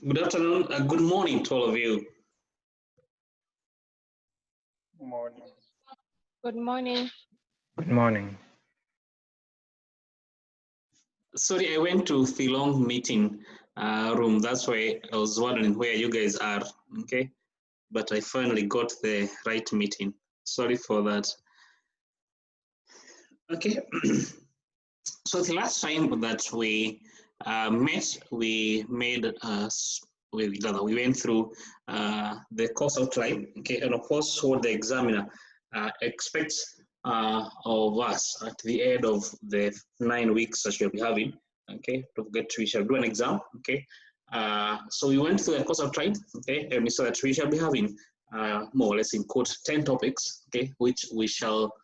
Good afternoon, good morning to all of you. Morning. Good morning. Good morning. Sorry, I went to the long meeting room. That's why I was wondering where you guys are, okay? But I finally got the right meeting. Sorry for that. Okay. So the last time that we met, we made we went through the course outline, okay, and of course what the examiner expects of us at the end of the 9 weeks that you'll be having, okay. Don't forget we shall do an exam, okay. So we went through the course outline, okay, and we saw that we shall be having more or less in quote 10 topics, okay, which we shall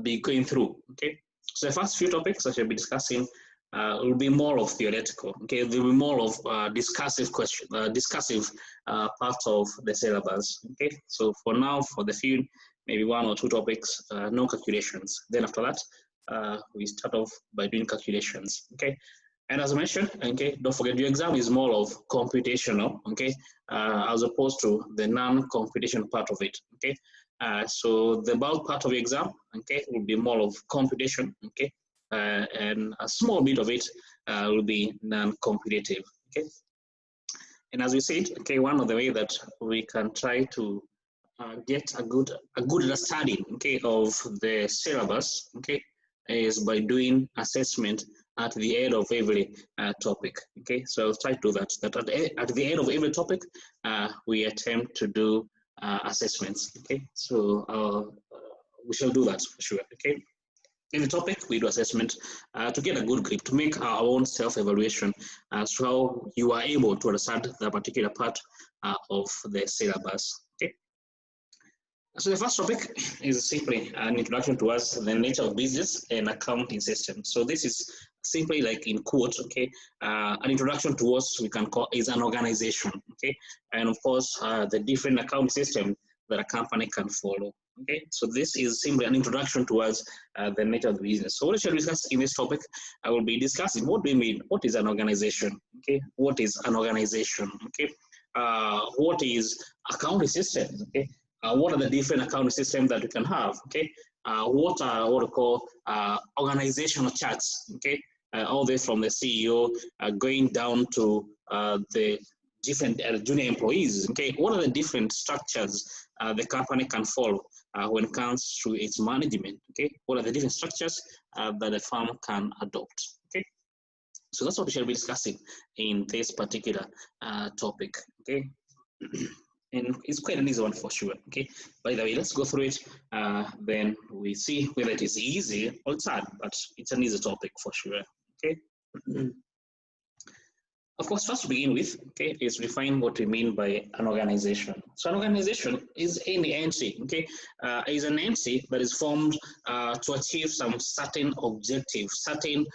be going through, okay. So the first few topics I shall be discussing will be more of theoretical. Okay, there will be more of discussive question, discussive part of the syllabus. Okay, so for now, for the few, maybe 1 or 2 topics, no calculations. Then after that, we start off by doing calculations. Okay, and as I mentioned, okay, don't forget your exam is more of computational. Okay, as opposed to the non-computational part of it. Okay. So the bulk part of the exam, okay, will be more of computation, okay, and a small bit of it will be non-computative, okay. And as we said, okay, one of the way that we can try to get a good understanding, okay, of the syllabus, okay, is by doing assessment at the end of every topic, okay. So I'll try to do that. That at the end of every topic, we attempt to do assessments, okay. So we shall do that for sure, okay. In the topic, we do assessment to get a good grip, to make our own self-evaluation as to how you are able to understand the particular part of the syllabus, okay. So the first topic is simply an introduction to us, the nature of business and accounting system. So this is simply like in quotes, okay, an introduction to what we can call is an organization, okay, and of course the different accounting system that a company can follow, okay. So this is simply an introduction towards the nature of the business. So what I shall discuss in this topic, I will be discussing what do you mean, what is an organization, okay, what is an organization, okay, what is accounting system, okay. What are the different accounting systems that we can have, okay? What are what we call organizational charts, okay? All this from the CEO going down to the different junior employees, okay? What are the different structures the company can follow when it comes to its management, okay? What are the different structures that the firm can adopt, okay? So that's what we shall be discussing in this particular topic, okay? And it's quite an easy one for sure, okay. By the way, let's go through it, then we see whether it is easy or it's hard, but it's an easy topic for sure, okay. Of course, first to begin with, okay, is define what we mean by an organization. So an organization is any entity, okay, is an entity that is formed to achieve some certain objective, certain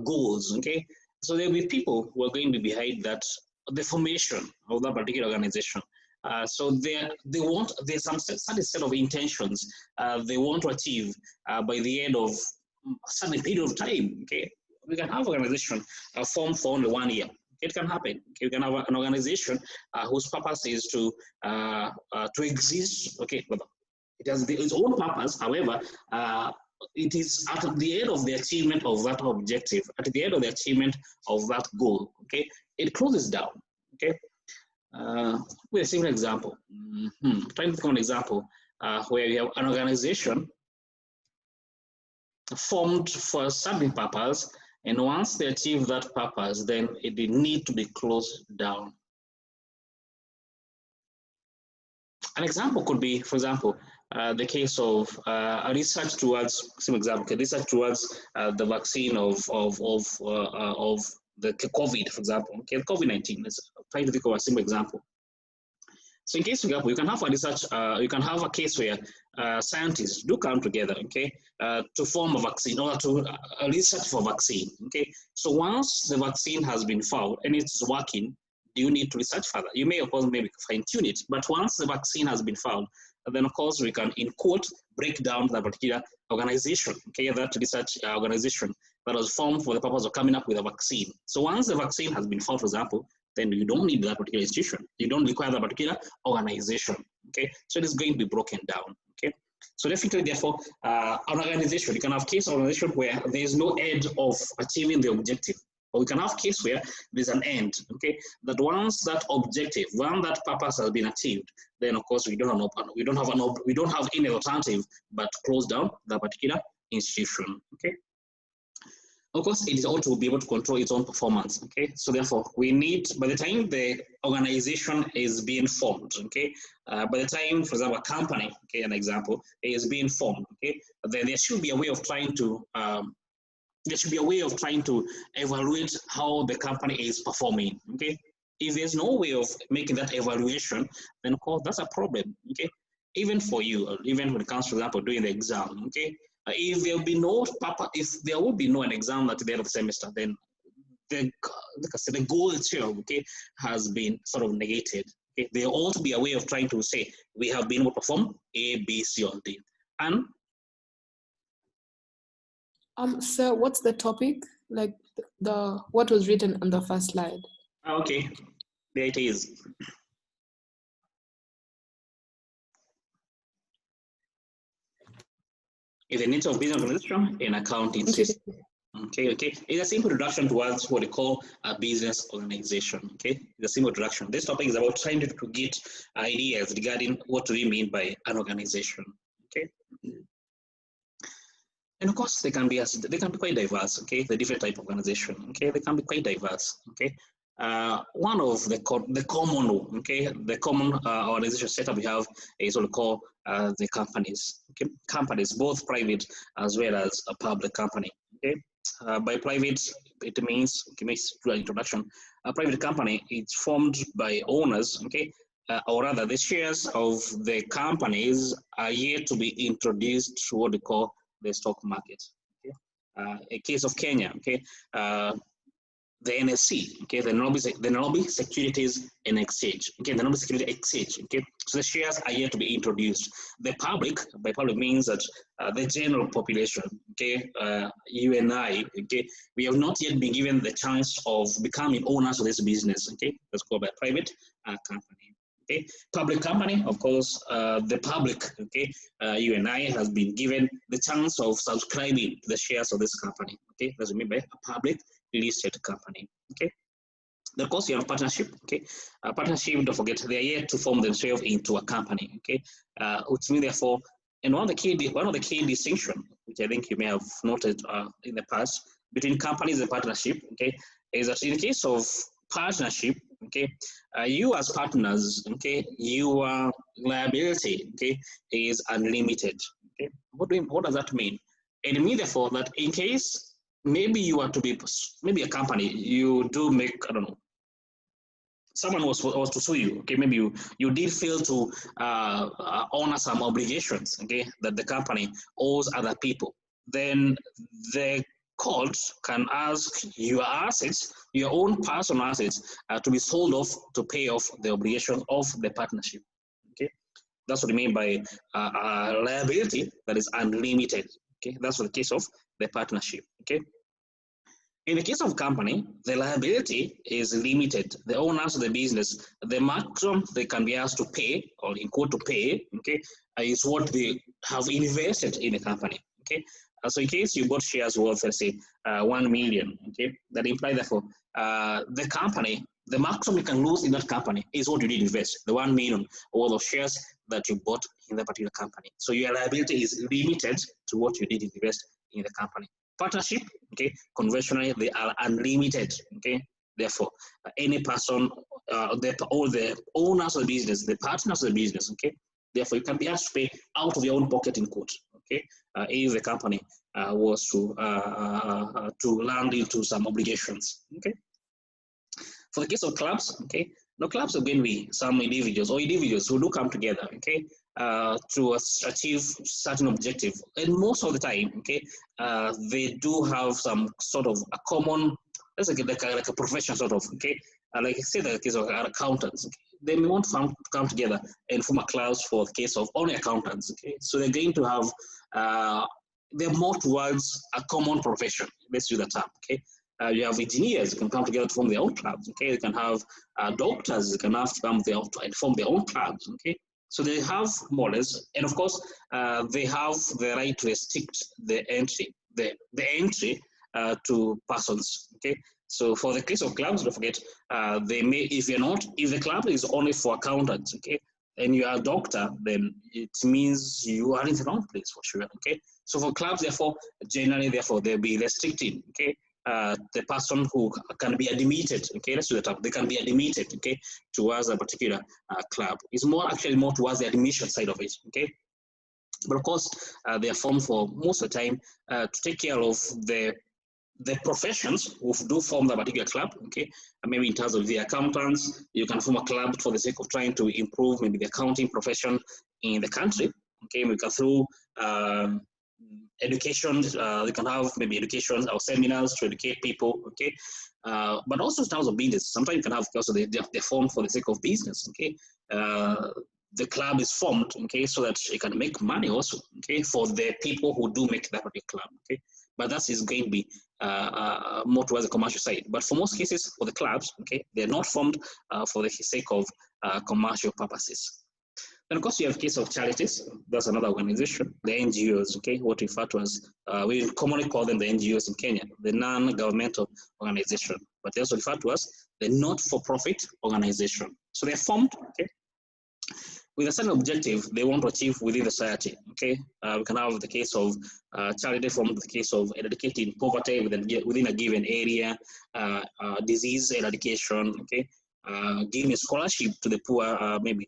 goals, okay. So there will be people who are going to be behind that, the formation of that particular organization. So there's some certain set of intentions they want to achieve by the end of a certain period of time, okay. We can have an organization formed for only 1 year. It can happen. You can have an organization whose purpose is to exist. Okay, but it has its own purpose. However, it is at the end of the achievement of that objective, at the end of the achievement of that goal. Okay, it closes down. Okay, with a simple example. Trying to think of an example where you have an organization formed for a certain purpose, and once they achieve that purpose, then it need to be closed down. An example could be, for example, the case of a research towards, some example, okay, research towards the vaccine of the COVID, for example, okay, COVID-19. Let's try to think of a simple example. So in case, for example, you can have a research, you can have a case where scientists do come together, okay, to form a vaccine or to research for vaccine, okay. So once the vaccine has been found and it's working, you need to research further. You may, of course, maybe fine tune it, but once the vaccine has been found, then of course we can, in quote, break down that particular organization, okay, that research organization that was formed for the purpose of coming up with a vaccine. So once the vaccine has been found, for example, then you don't need that particular institution. You don't require that particular organization. Okay, so it is going to be broken down. Okay, so definitely, therefore, an organization, you can have case organization where there is no end of achieving the objective, or we can have case where there's an end. Okay, that once that objective, once that purpose has been achieved, then of course we don't have any alternative but close down that particular institution. Okay. Of course, it is also to be able to control its own performance. Okay, so therefore, we need, by the time the organization is being formed, okay, by the time, for example, a company, okay, an example, is being formed, okay, then there should be a way of trying to evaluate how the company is performing. Okay, if there's no way of making that evaluation, then of course that's a problem. Okay, even for you, even when it comes, for example, doing the exam. Okay. If there will be no an exam at the end of the semester, then the goal itself, okay, has been sort of negated. Okay? There ought to be a way of trying to say we have been able to perform A, B, C, or D. And sir, what's the topic? Like the what was written on the first slide? okay, there it is. Is the nature of business organization in accounting system. Okay. It's a simple introduction towards what they call a business organization. Okay, it's a simple introduction. This topic is about trying to get ideas regarding what we mean by an organization. Okay, and of course they can be quite diverse. Okay, the different type of organization. Okay, they can be quite diverse. Okay. One of the common organization setup we have is what we call the companies. Okay, companies, both private as well as a public company. Okay, by private it means, okay, makes through an introduction. A private company is formed by owners. Okay, or rather, the shares of the companies are yet to be introduced to what they call the stock market. Okay, a case of Kenya. Okay. The NSC, okay, the Nairobi Securities and Exchange, okay, the Nairobi Security Exchange, okay, so the shares are yet to be introduced. The public, by public means that the general population, okay, you and I, okay, we have not yet been given the chance of becoming owners of this business, okay, that's called by private company. Okay, public company, of course, the public, okay, you and I has been given the chance of subscribing to the shares of this company, okay, that's what I mean by a public listed company. Okay, of course you have partnership. Okay, partnership, don't forget, they are yet to form themselves into a company. Okay, which means therefore, and one of the key distinction, which I think you may have noted in the past between companies and partnership, okay, is that in the case of partnership, okay, you as partners, okay, your liability, okay, is unlimited. Okay, what does that mean? It means therefore that in case maybe you are to be, maybe a company, you do make, I don't know, someone was to sue you, okay, maybe you did fail to honor some obligations, okay, that the company owes other people, then the court can ask your assets, your own personal assets, to be sold off to pay off the obligation of the partnership. Okay, that's what I mean by liability that is unlimited. Okay, that's the case of the partnership. Okay. In the case of company, the liability is limited. The owners of the business, the maximum they can be asked to pay, or in quote to pay, okay, is what they have invested in the company. Okay, so in case you bought shares worth, let's say, 1 million, okay, that implies therefore the company, the maximum you can lose in that company is what you did invest, the 1 million worth of shares that you bought in that particular company. So your liability is limited to what you did invest in the company. Partnership, okay, conventionally they are unlimited. Okay, therefore any person, all the owners of the business, the partners of the business, okay, therefore you can be asked to pay out of your own pocket in court. Okay, if the company was to land into some obligations. Okay, for the case of clubs, okay, now clubs are going to be some individuals who do come together, okay, to achieve certain objective, and most of the time, okay, they do have some sort of a common, let's say like a profession sort of, okay, like I said, the case of accountants, okay, they may want to come together and form a class for the case of only accountants, okay, so they're going to have they're more towards a common profession. Let's use the term, okay. You have engineers who can come together to form their own clubs. Okay, you can have doctors who can have to come to form their own clubs. Okay, so they have more or less, and of course, they have the right to restrict the entry, the entry to persons. Okay, so for the case of clubs, don't forget, they may, if the club is only for accountants, okay, and you are a doctor, then it means you are in the wrong place for sure. Okay, so for clubs, therefore, generally, therefore, they'll be restricting. Okay, the person who can be admitted. Okay, let's do the term. They can be admitted. Okay, towards a particular club. It's actually more towards the admission side of it. Okay. But of course, they are formed for most of the time to take care of the professions who do form that particular club. Okay, maybe in terms of the accountants, you can form a club for the sake of trying to improve maybe the accounting profession in the country. Okay, we can through education, we can have maybe education or seminars to educate people. Okay, but also in terms of business, sometimes you can have also they're formed for the sake of business. Okay, the club is formed, okay, so that it can make money also, okay, for the people who do make that particular club. Okay, but that is going to be more towards the commercial side. But for most cases, for the clubs, okay, they're not formed for the sake of commercial purposes. Then of course you have case of charities. That's another organization, the NGOs, okay, what we refer to as, we commonly call them the NGOs in Kenya, the non-governmental organization, but they also refer to as the not-for-profit organization. So they're formed, okay, with a certain objective they want to achieve within the society. Okay, we can have the case of charity formed the case of eradicating poverty within a given area, disease eradication, okay, giving a scholarship to the poor, maybe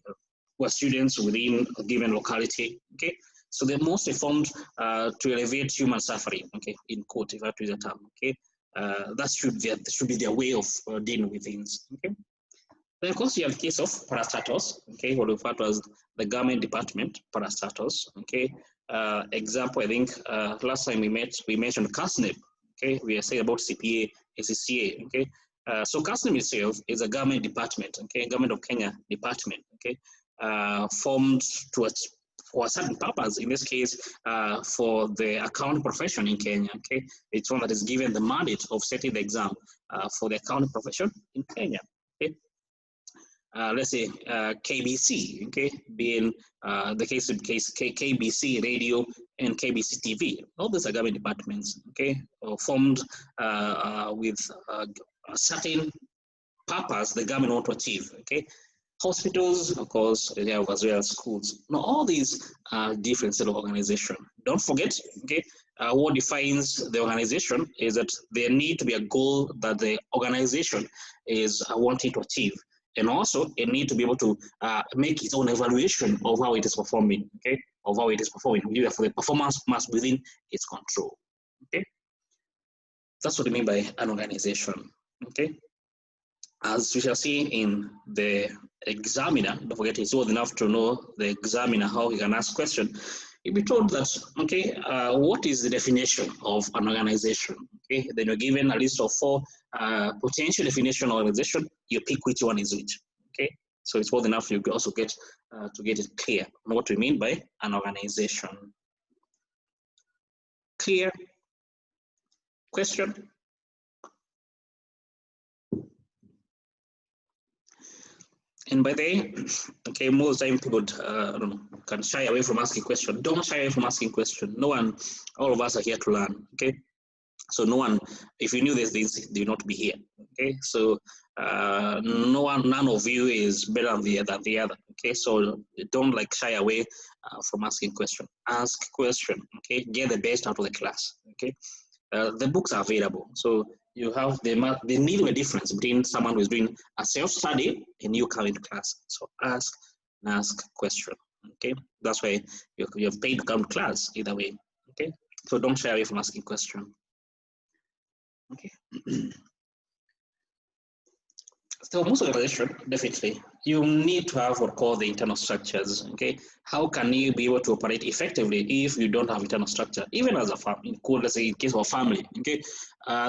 poor students within a given locality. Okay, so they're mostly formed to elevate human suffering. Okay, in quote, if I have to use the term. Okay, that should be their way of dealing with things. Okay. Then, of course, you have the case of parastatals, okay, what we refer to as the government department, parastatals, okay. Example, I think last time we mentioned CASNEB, okay, we are saying about CPA, ACCA, okay. So CASNEB itself is a government department, okay, Government of Kenya department, okay, formed for a certain purpose, in this case, for the accounting profession in Kenya, okay. It's one that is given the mandate of setting the exam for the accounting profession in Kenya, okay. Let's say KBC, okay, being the case of KBC Radio and KBC TV. All these are government departments, okay, formed with a certain purpose the government want to achieve, okay. Hospitals, of course, they have as well as schools. Now, all these are different set of organization. Don't forget, okay, what defines the organization is that there need to be a goal that the organization is wanting to achieve. And also, it needs to be able to make its own evaluation of how it is performing, okay, of how it is performing. Therefore, the performance must be within its control, okay. That's what I mean by an organization, okay. As we shall see in the examiner, don't forget it's old enough to know the examiner, how he can ask question. You'll be told that, okay, what is the definition of an organization? Okay, then you're given a list of 4 potential definition of organization. You pick which one is which. Okay, so it's old enough you also get to get it clear on what we mean by an organization. Clear? Question? And by the way, okay, most time people I don't know, can shy away from asking questions. Don't shy away from asking questions. No one, all of us are here to learn. Okay, so no one, if you knew these things, you would not be here. Okay, so none of you is better than the other. Okay, so don't like shy away from asking questions. Ask question. Okay, get the best out of the class. Okay, the books are available, so you have the need of a difference between someone who is doing a self-study and you coming to class. So ask question. Okay, that's why you have paid to come to class either way. Okay, so don't shy away from asking question. Okay. So most organization, definitely, you need to have what called the internal structures. Okay, how can you be able to operate effectively if you don't have internal structure? Even as a family, let's say in case of a family, okay,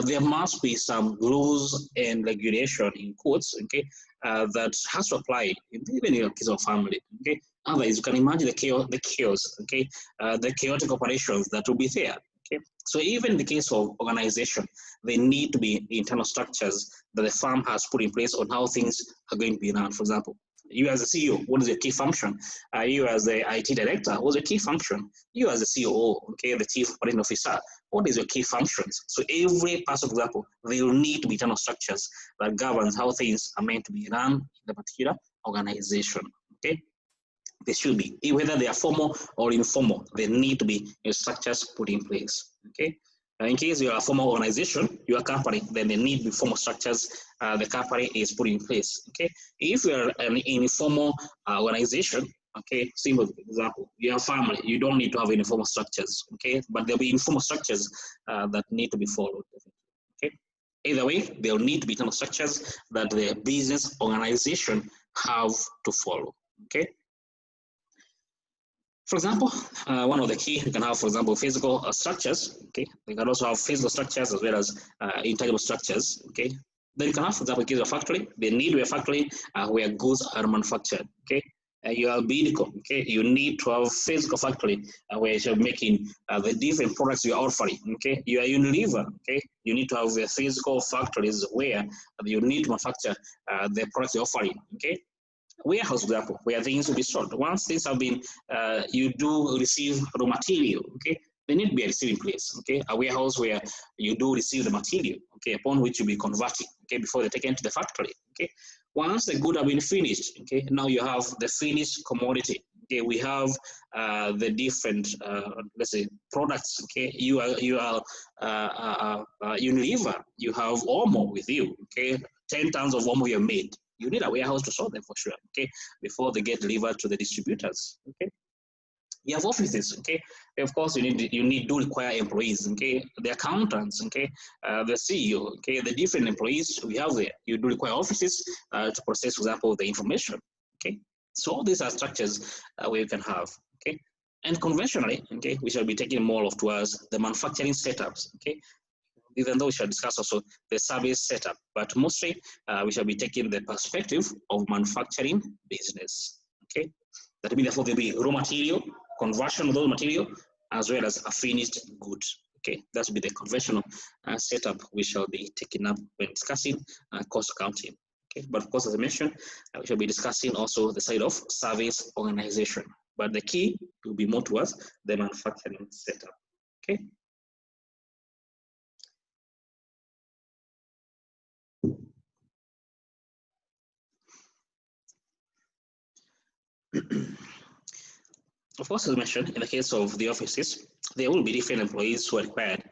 there must be some rules and regulation in quotes, okay, that has to apply even in the case of family. Okay, otherwise you can imagine the chaos, okay, the chaotic operations that will be there. Okay, So even in the case of organization, there need to be internal structures that the firm has put in place on how things are going to be run. For example, you as a CEO, what is your key function? You as the IT director, what's your key function? You as the COO, okay, the chief operating officer, what is your key functions? So every person, for example, there will need to be internal structures that governs how things are meant to be run in the particular organization, okay? They should be, whether they are formal or informal, there need to be structures put in place, okay? In case you are a formal organization, your company, then there need to be formal structures the company is put in place, okay? If you are an informal organization, okay, simple example, you have family, you don't need to have any formal structures, okay? But there'll be informal structures that need to be followed, okay? Either way, there will need to be internal structures that the business organization have to follow, okay? For example, one of the key, you can have, for example, physical structures, okay? You can also have physical structures as well as intangible structures, okay? Then you can have, for example, in case of factory, they need to be a factory where goods are manufactured, okay? You are Bidco, okay? You need to have a physical factory where you're making the different products you're offering, okay? You are Unilever, okay? You need to have the physical factories where you need to manufacture the products you're offering, okay? Warehouse, for example, where things will be stored. Once things have been, you do receive raw material, okay? There need to be a receiving place, okay? A warehouse where you do receive the material, okay, upon which you'll be converting, okay, before they take it to the factory, okay? Once the good have been finished, okay, now you have the finished commodity, okay? We have the different, let's say, products, okay? You are Unilever, you have Omo with you, okay? 10 tons of Omo you made. You need a warehouse to store them for sure, okay, before they get delivered to the distributors, okay. You have offices, okay. Of course, you do require employees, okay. The accountants, okay, the CEO, okay, the different employees we have there. You do require offices to process, for example, the information, okay. So all these are structures where you can have, okay. And conventionally, okay, we shall be taking more of towards the manufacturing setups, okay. Even though we shall discuss also the service setup, but mostly we shall be taking the perspective of manufacturing business, okay? That means therefore there will be raw material, conversion of those material, as well as a finished good, okay? That will be the conventional setup we shall be taking up when discussing cost accounting, okay? But of course, as I mentioned, we shall be discussing also the side of service organization, but the key will be more towards the manufacturing setup, okay? Of course, as mentioned, in the case of the offices, there will be different employees who are required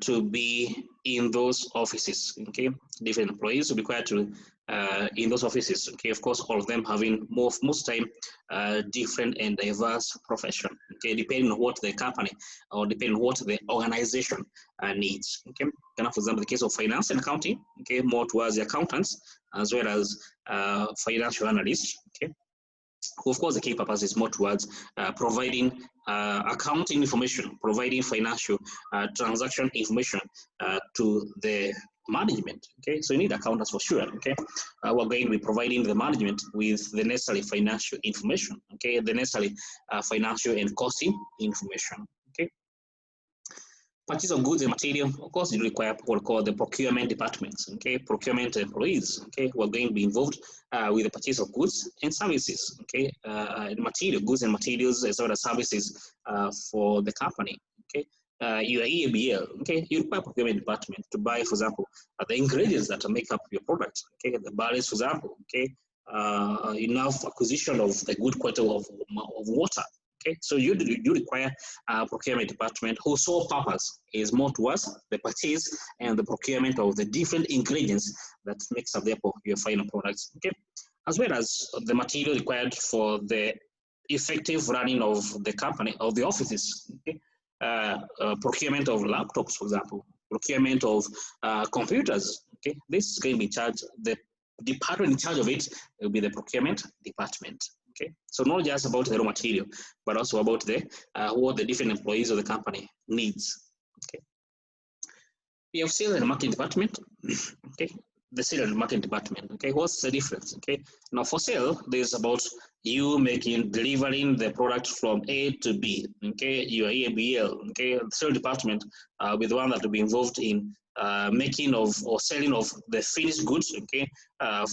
to be in those offices, okay? Different employees will be required to in those offices, okay? Of course, all of them having most time different and diverse profession, okay? Depending on what the company or depending on what the organization needs, okay? For example, the case of finance and accounting, okay? More towards the accountants as well as financial analysts, okay? Of course, the key purpose is more towards providing accounting information, providing financial transaction information to the management, okay? So you need accountants for sure, okay? We're going to be providing the management with the necessary financial information, okay? The necessary financial and costing information, okay? Purchase of goods and material, of course, you require what we call the procurement departments, okay? Procurement employees, okay? We're going to be involved with the purchase of goods and services, okay? Material, goods and materials as well as services for the company, okay? Your EABL, okay? You require procurement department to buy, for example, the ingredients that make up your product, okay? The barrels, for example, okay? Enough acquisition of the good quality of water. Okay, so you require a procurement department whose sole purpose is more towards the purchase and the procurement of the different ingredients that makes up therefore your final products. Okay, as well as the material required for the effective running of the company, of the offices. Okay, procurement of laptops, for example, procurement of computers. Okay, this is going to be charged. The department in charge of it will be the procurement department. Okay, so not just about the raw material, but also about the what the different employees of the company needs. Okay, we have sales and marketing department. Okay, the sales and marketing department. Okay, what's the difference? Okay, now for sale, there's about you delivering the product from A to B. Okay, your ABL. Okay, the sales department with the one that will be involved in making of or selling of the finished goods. Okay,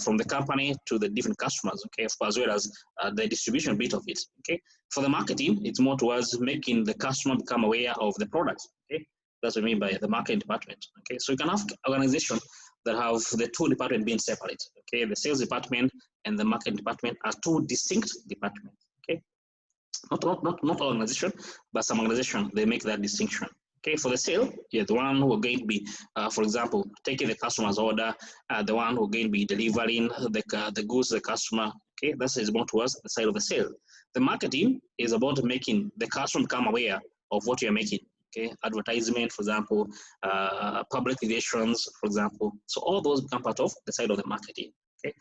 from the company to the different customers. Okay, as well as the distribution bit of it. Okay, for the marketing, it's more towards making the customer become aware of the product. Okay, that's what I mean by the marketing department. Okay, so you can have organization that have the two departments being separate. Okay, the sales department and the marketing department are two distinct departments. Okay, not all organization, but some organization they make that distinction. Okay, for the sale, you're the one who are going to be, for example, taking the customer's order, the one who are going to be delivering the goods to the customer. Okay, that is more towards the side of the sale. The marketing is about making the customer become aware of what you're making. Okay, advertisement, for example, public relations, for example. So all those become part of the side of the marketing. Okay,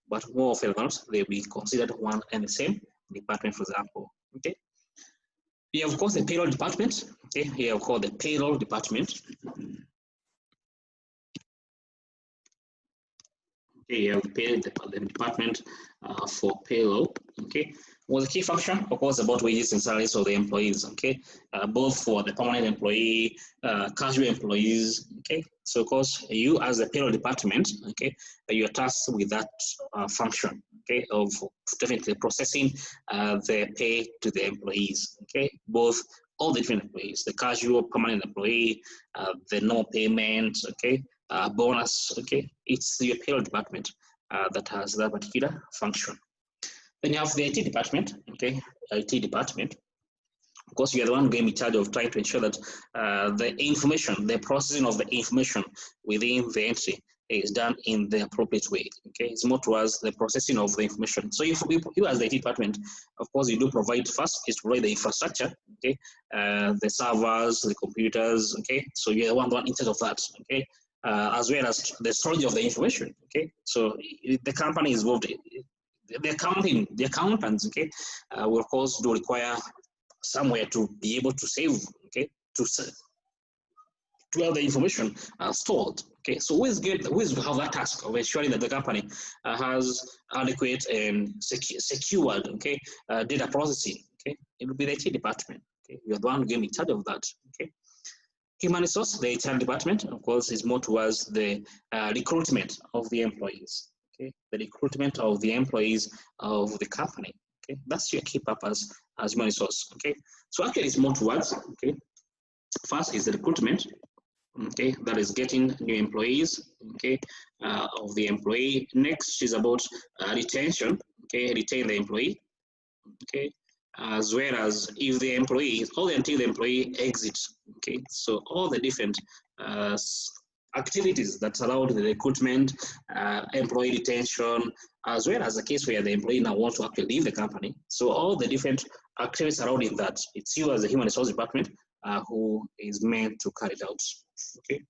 but more often than not, they'll be considered one and the same department, for example. Okay, you have, of course, the payroll department. Okay, here of course the payroll department. Okay, you have the payroll department for payroll. Okay, well, the key function, of course, about wages and salaries of the employees. Okay, both for the permanent employee, casual employees. Okay, so of course, you as the payroll department, okay, you are tasked with that function. Okay, of definitely processing the pay to the employees. Okay, both all the different employees, the casual, permanent employee, the no payment. Okay. Bonus. Okay, it's your payroll department that has that particular function. Then you have the IT department. Okay, IT department. Of course, you are the one going to be in charge of trying to ensure that the information, the processing of the information within the entry is done in the appropriate way. Okay, it's more towards the processing of the information. So if you as the IT department, of course, you do provide first is to provide the infrastructure. Okay, the servers, the computers. Okay, so you're the one in charge of that. Okay. As well as the storage of the information. Okay, so the company is involved. The accountants, okay, will of course do require somewhere to be able to save. Okay, to have the information stored. Okay, so who is have that task of ensuring that the company has adequate and secured, okay, data processing. Okay, it will be the IT department. Okay, you are the one going to be in charge of that. Okay. Human resource, the HR department, of course, is more towards the recruitment of the employees. Okay, the recruitment of the employees of the company. Okay, that's your key purpose as human resource. Okay, so actually, it's more towards. Okay, first is the recruitment. Okay, that is getting new employees. Okay, of the employee. Next is about retention. Okay, retain the employee. Okay. As well as if the employee, only until the employee exits. Okay, so all the different activities that surround the recruitment, employee retention, as well as the case where the employee now wants to actually leave the company. So all the different activities surrounding that, it's you as the human resource department who is meant to carry it out. Okay.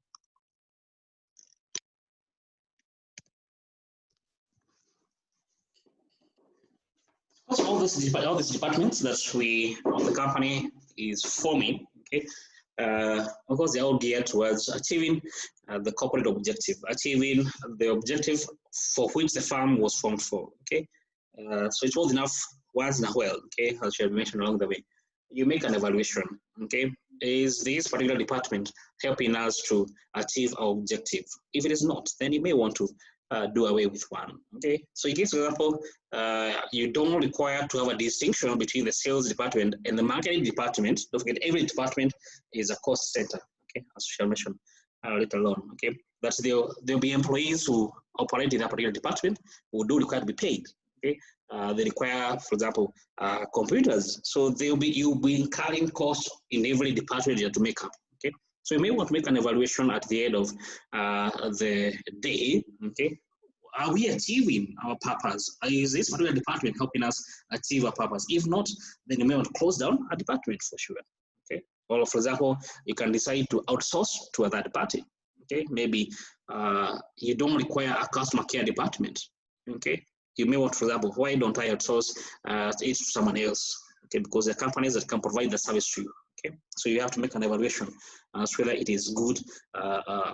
Also, all these departments that the company is forming, okay, of course, they're all geared towards achieving the corporate objective, achieving the objective for which the firm was formed for. Okay, so it's all enough once in a while. Okay, as you have mentioned along the way, you make an evaluation. Okay, is this particular department helping us to achieve our objective? If it is not, then you may want to do away with one. Okay, so in case, for example, you don't require to have a distinction between the sales department and the marketing department. Don't forget, every department is a cost center. Okay, as we shall mention later on. Okay, but there'll be employees who operate in that particular department who do require to be paid. Okay, they require, for example, computers. So you'll be incurring costs in every department you have to make up. Okay. So you may want to make an evaluation at the end of the day. Okay, are we achieving our purpose? Is this particular department helping us achieve our purpose? If not, then you may want to close down a department for sure. Okay, or for example, you can decide to outsource to a third party. Okay, maybe you don't require a customer care department. Okay, you may want, for example, why don't I outsource it to someone else? Okay, because there are companies that can provide the service to you. Okay, so you have to make an evaluation as whether it is good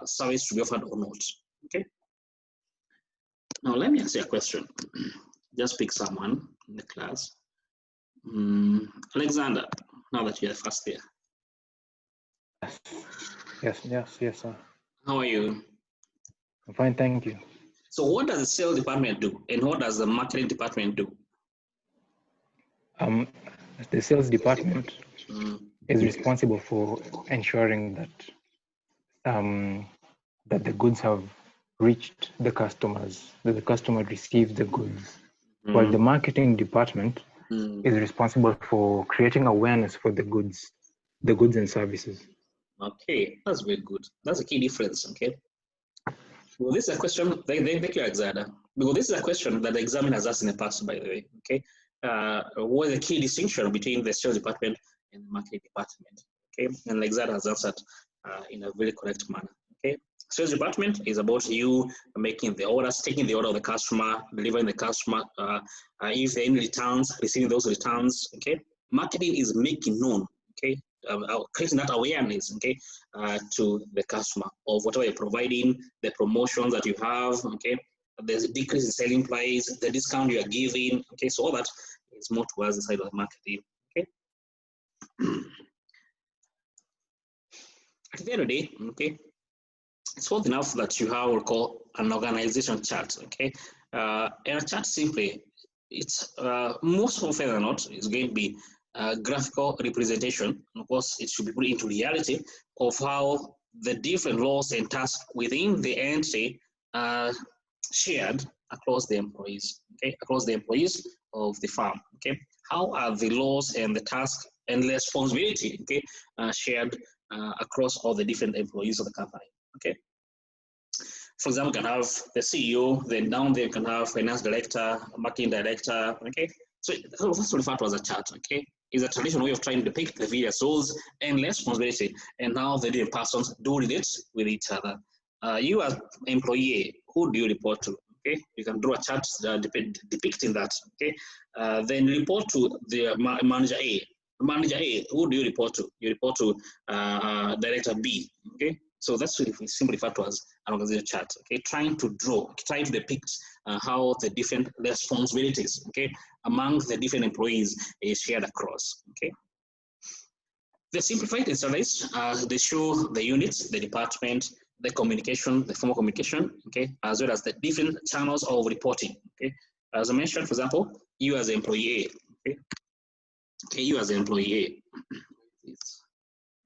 service to be offered or not. Okay. Now let me ask you a question. Just pick someone in the class. Alexander, now that you're the first year. Yes, sir. How are you? I'm fine, thank you. So what does the sales department do, and what does the marketing department do? The sales department Mm. is responsible for ensuring that that the goods have reached the customers, that the customer receives the goods. While the marketing department is responsible for creating awareness for the goods and services. Okay, that's very good. That's a key difference. Okay. Well, this is a question. Thank you, Alexander. Because this is a question that the examiner has asked in the past, by the way. Okay. What is the key distinction between the sales department and the marketing department? Okay, and Alexander has answered in a very correct manner. Okay. Sales department is about you making the orders, taking the order of the customer, delivering the customer, if there are any returns, receiving those returns. Okay. Marketing is making known. Okay. Creating that awareness, okay, to the customer of whatever you're providing, the promotions that you have, okay, there's a decrease in selling price, the discount you are giving, okay, so all that is more towards the side of marketing, okay. At the end of the day, okay, it's worth enough that you have what we call an organization chart, okay, and a chart simply, it's most often than not, is going to be graphical representation. Of course, it should be put into reality of how the different laws and tasks within the entity are shared across the employees, okay, across the employees of the firm, okay. How are the laws and the tasks and the responsibility, okay, shared across all the different employees of the company, okay. For example, you can have the CEO, then down there you can have finance director, marketing director, okay. So that's referred to as a chart, okay. It's a traditional way of trying to depict the various roles and responsibility and how the different persons do relate with each other. You as employee, who do you report to? Okay, you can draw a chart depicting that. Okay, then report to the manager A. Manager A, who do you report to? You report to director B. Okay, so that's what we simply refer to as an organization chart. Okay, trying to depict how the different responsibilities, okay, among the different employees is shared across. Okay. The simplified and standardized, they show the units, the department, the communication, the formal communication, okay, as well as the different channels of reporting. Okay, as I mentioned, for example, you as an employee, okay, you as an employee.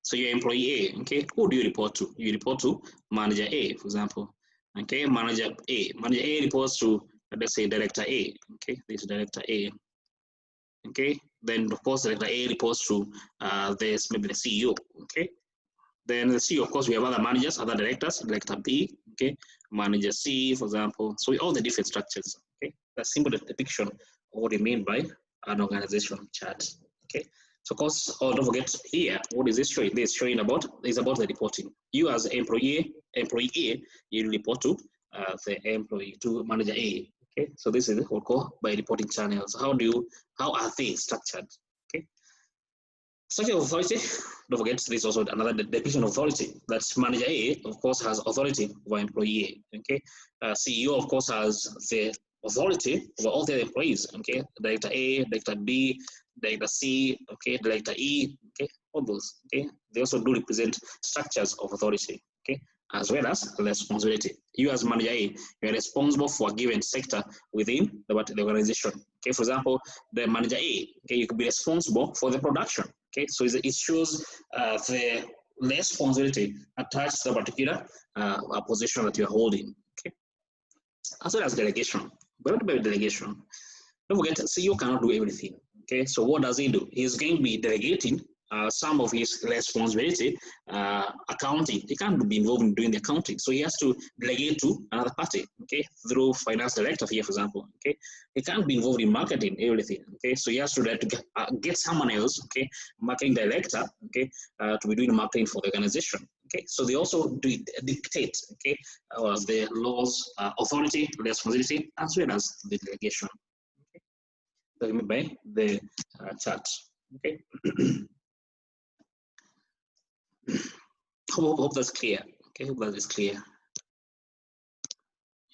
So you're employee A, okay, who do you report to? You report to manager A, for example. Okay, manager A. Manager A reports to, let's say, director A. Okay, this is director A. Okay, then of course director A reports to this maybe the CEO. Okay, then the CEO, of course, we have other managers, other directors, director B. Okay, manager C, for example. So all the different structures. Okay, that's simple depiction of what we mean by an organization chart. Okay. So, of course, don't forget here, what is this showing? This showing about is about the reporting. You as employee A, you report to the employee, to manager A. Okay, so this is what we call by reporting channels. How are they structured? Okay, structure of authority. Don't forget, this is also another depiction of authority. That manager A, of course, has authority over employee A. Okay, CEO, of course, has the authority over all their employees. Okay, director A, director B, director C, okay, director E, okay, all those, okay. They also do represent structures of authority, okay, as well as responsibility. You as manager A, you are responsible for a given sector within the organization. Okay, for example, the manager A, okay, you could be responsible for the production. Okay, so it shows the responsibility attached to the particular position that you are holding. Okay, as well as delegation. What about delegation? Don't forget, CEO cannot do everything. Okay, so what does he do? He's going to be delegating some of his responsibility, accounting. He can't be involved in doing the accounting, so he has to delegate to another party. Okay, through finance director here, for example. Okay, he can't be involved in marketing everything. Okay, so he has to get someone else. Okay, marketing director. Okay, to be doing marketing for the organization. Okay, so they also dictate. Okay, the laws, authority, responsibility, as well as the delegation. By the chart. Okay. hope that's clear. Okay, hope that is clear.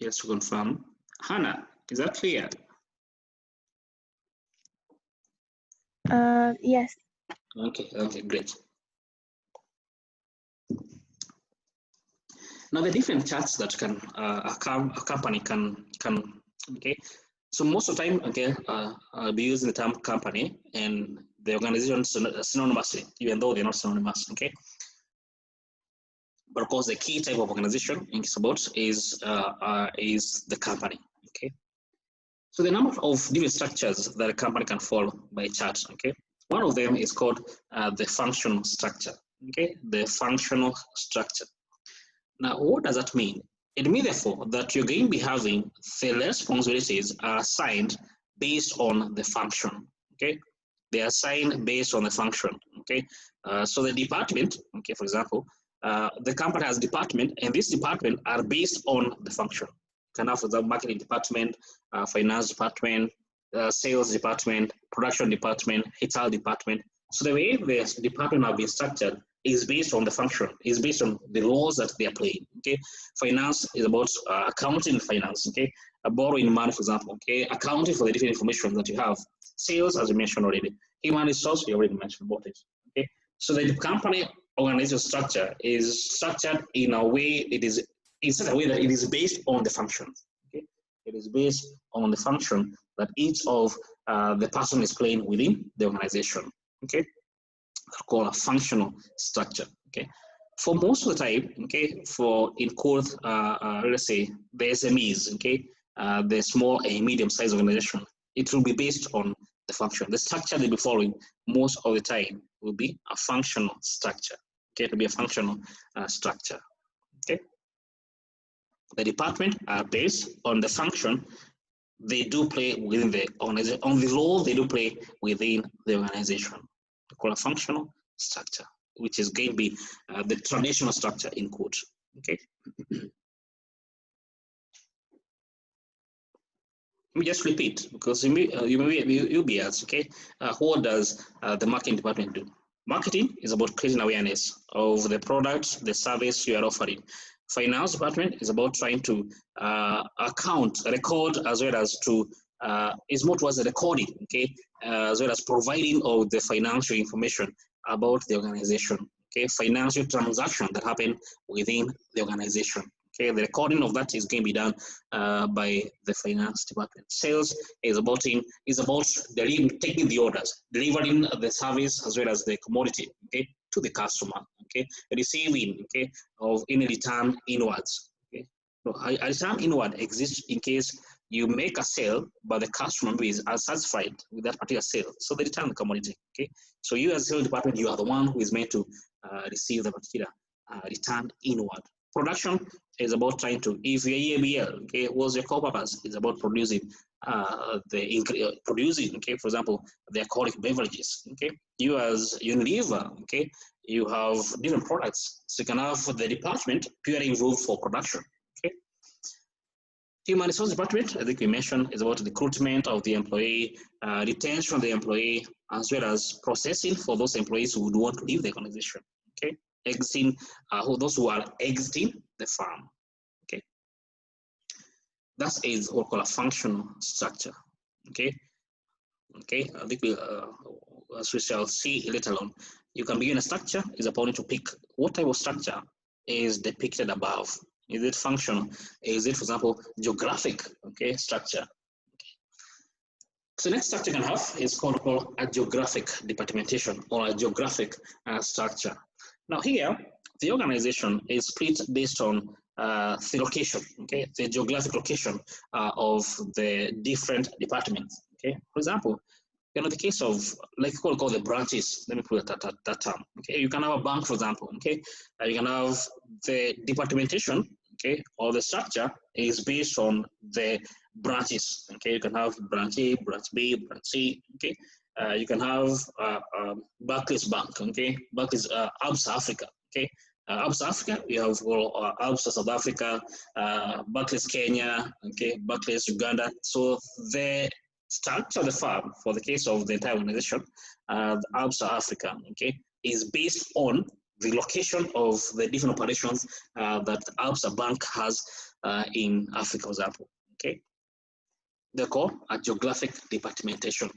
Just to confirm, Hannah, is that clear? Yes. Okay, great. Now the different charts that can a company can okay. So most of the time, okay, I'll be using the term company and the organization synonymously, even though they're not synonymous, okay. But of course, the key type of organization in about is the company, okay. So the number of different structures that a company can follow by chart, okay. One of them is called the functional structure, okay, the functional structure. Now, what does that mean? It means, therefore, that you're going to be having the responsibilities are assigned based on the function, okay? They are assigned based on the function, okay? So the department, okay, for example, the company has department, and this department are based on the function. You can have, for example, marketing department, finance department, sales department, production department, HR department. So the way the department have been structured is based on the function, is based on the roles that they are playing. Okay, finance is about accounting finance. Okay, borrowing money, for example. Okay, accounting for the different information that you have. Sales, as you mentioned already. Human resource, we already mentioned about it. Okay, so the company organizational structure is structured in a way in such a way that it is based on the function. Okay, it is based on the function that each of the person is playing within the organization. Okay, called a functional structure. Okay, for most of the time, okay, for in quote, let's say the SMEs, okay, the small and medium-sized organization, it will be based on the function. The structure they'll be following most of the time will be a functional structure. Okay, it will be a functional structure. Okay, the department are based on the function they do play within the organization, on the role they do play within the organization. We call a functional structure, which is going to be the traditional structure in quote. Okay. Let me just repeat because you'll be asked. Okay, what does the marketing department do? Marketing is about creating awareness of the product, the service you are offering. Finance department is about trying to record, as well as to is more towards the recording, okay, as well as providing of the financial information about the organization, okay, financial transaction that happen within the organization. Okay, the recording of that is going to be done by the finance department. Sales is about taking the orders, delivering the service as well as the commodity, okay, to the customer. Okay, receiving, okay, of any return inwards. Okay, so a return inward exists in case you make a sale, but the customer is unsatisfied with that particular sale, so they return the commodity. Okay, so you as sales department, you are the one who is meant to receive the particular return inward. Production is about trying to, if you're EABL, okay, what's your core purpose? It's about producing okay, for example, the alcoholic beverages. Okay, you as Unilever, okay, you have different products, so you can have the department purely involved for production. Okay, human resource department, I think we mentioned, is about recruitment of the employee, retention of the employee, as well as processing for those employees who would want to leave the organization. Okay, exiting, those who are exiting the firm. Okay, that is what we call a functional structure. Okay, okay, I think as we shall see later on, you can begin a structure is upon to pick what type of structure is depicted above. Is it functional? Is it, for example, geographic? Okay, structure. Okay. So next structure you can have is called a geographic departmentation or a geographic structure. Now here, the organization is split based on the location, okay, the geographic location of the different departments. Okay, for example, you know, the case of, like you call the branches, let me put that term. Okay, you can have a bank, for example. Okay, you can have the departmentation, okay, or the structure is based on the branches. Okay, you can have branch A, branch B, branch C. Okay, you can have Barclays Bank. Okay, Barclays Absa Africa. Okay, Absa Africa, we have Absa South Africa, Barclays Kenya. Okay, Barclays Uganda. So the structure of the firm, for the case of the entire organization, Absa Africa, okay, is based on the location of the different operations that Absa Bank has in Africa, for example. Okay, they call a geographic departmentation.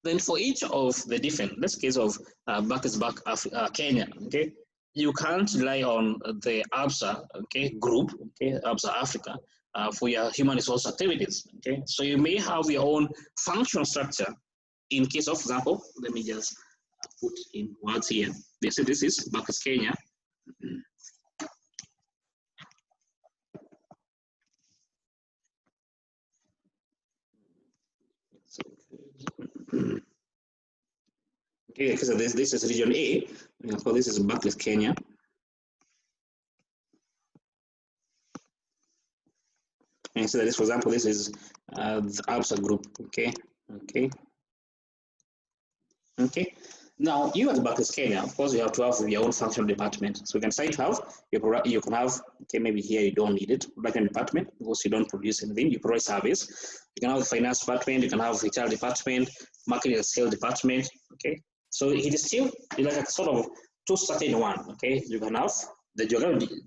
Then for each of the different, this case of Kenya, okay, you can't rely on the ABSA, okay, group, okay, ABSA Africa, for your human resource activities, okay. So you may have your own functional structure. In case of example, let me just put in words here. They say this is Bacchus Kenya. Okay, so this is region A. So this is Bacchus Kenya. And so this, for example, this is the ABSA group. Okay, okay. Okay. Now you at Bacchus Kenya, of course, you have to have your own functional department. So you can decide to have you can have, okay, maybe here you don't need it, production department, because you don't produce anything, you provide service. You can have the finance department, you can have HR department, marketing and sales department. Okay. So it is still like a sort of two started in one. Okay. You can have the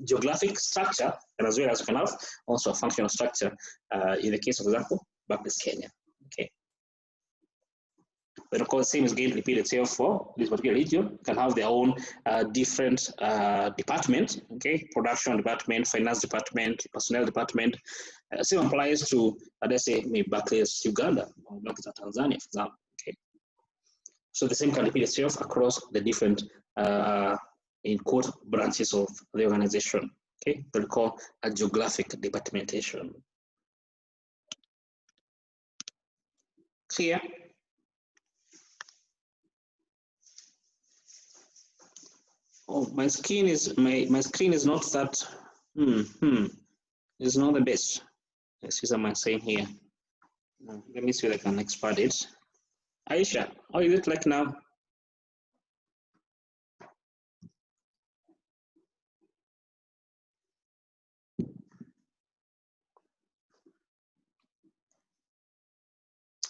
geographic structure, and as well as you can have also a functional structure. In the case of example, Bacchus Kenya. Okay. But of course, same is going to repeat itself for this particular region. You can have their own different departments, okay? Production department, finance department, personnel department. Same applies to, let's say, maybe Barclays Uganda or Barclays Tanzania, for example, okay? So the same can repeat itself across the different, in quote, branches of the organization, okay? What we call a geographic departmentation. Clear? Oh, my screen is not that. It's not the best. Let's see what I'm saying here. Let me see if I can expand it. Aisha, how is it like now?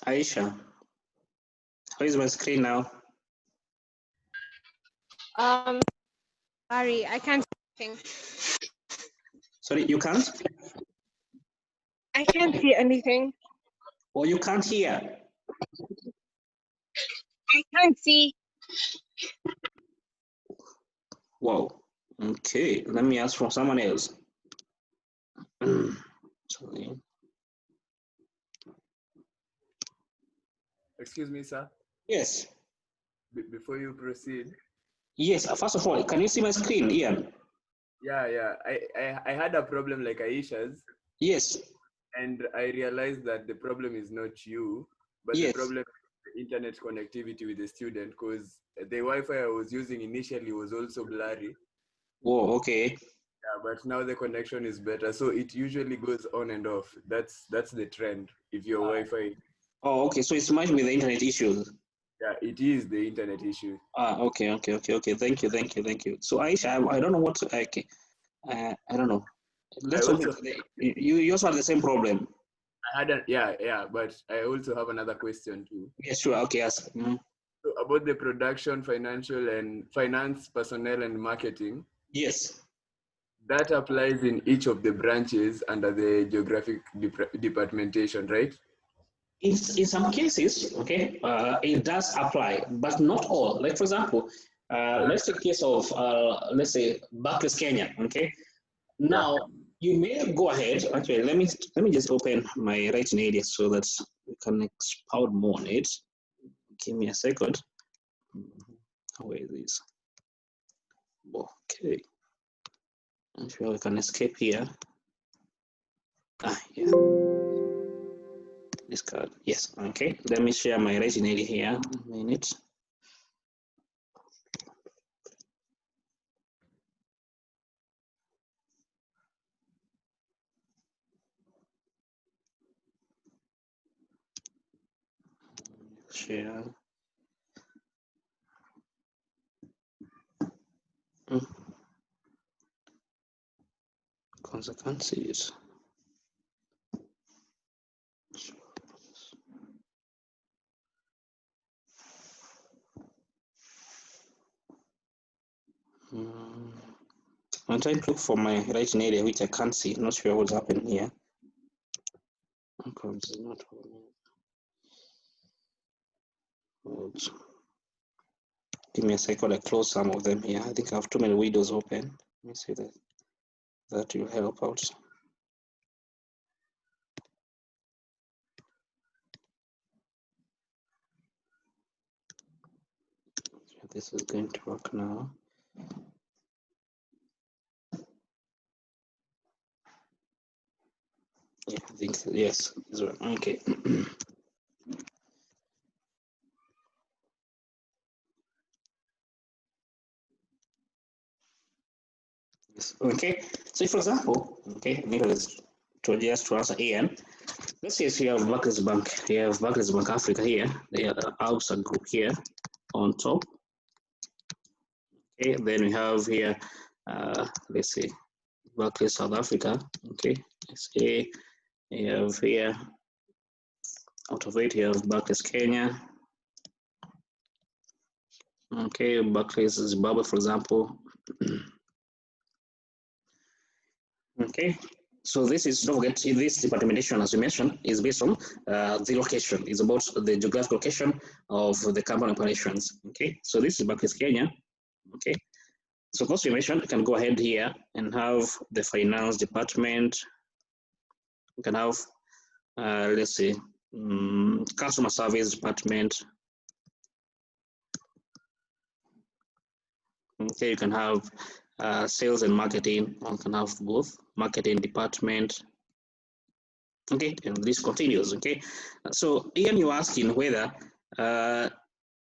Aisha, how is my screen now? Sorry, I can't see anything. Sorry, you can't? I can't see anything. Or you can't hear? I can't see. Wow. Okay, let me ask from someone else. Sorry. Excuse me, sir. Yes. Before you proceed. Yes, first of all, can you see my screen, Ian? Yeah. I had a problem like Aisha's. Yes. And I realized that the problem is not you, but yes. The problem is the internet connectivity with the student, because the Wi-Fi I was using initially was also blurry. Oh, okay. Yeah, but now the connection is better. So it usually goes on and off. That's the trend if your Wi-Fi. Oh, okay. So it's much with the internet issues. Yeah, it is the internet issue. Okay. Thank you. So Aisha, I don't know what to, okay. I don't know. Let's also, you also have the same problem. I had yeah, but I also have another question too. Yeah, sure. Okay, ask. So about the production, finance, personnel, and marketing. Yes. That applies in each of the branches under the geographic departmentation, right? In some cases, okay, it does apply, but not all. Like for example, let's take the case of let's say Barclays Kenya, okay. Now you may go ahead. Actually, let me just open my writing area so that we can expound more on it. Give me a second. Where is this? Okay. I'm sure we can escape here. Yeah. This card. Yes. Okay. Let me share my writing area here. A minute. Share. Consequences. I'm trying to look for my writing area, which I can't see. I'm not sure what's happening here. Accounts is not Hold. Give me a second. I close some of them here. I think I have too many windows open. Let me see that. That will help out. This is going to work now. Yeah, I think so. Yes, this one. Okay. Yes. Okay. So, for example, okay, let's just to answer Ian. Let's say here have Barclays Bank. Here have Barclays Bank Africa here. They are Alpha Group here on top. Okay, then we have here, let's see, Barclays South Africa. Okay, SA. We have here, out of it, here have Barclays Kenya. Okay, Barclays Zimbabwe, for example. Okay, so this is, don't forget, this departmentation, as you mentioned, is based on the location. It's about the geographic location of the company operations. Okay, so this is Barclays Kenya. Okay, so as you mentioned, you can go ahead here and have the finance department. You can have, let's see, customer service department. Okay, you can have sales and marketing. One can have both marketing department. Okay, and this continues. Okay, so Ian, you're asking whether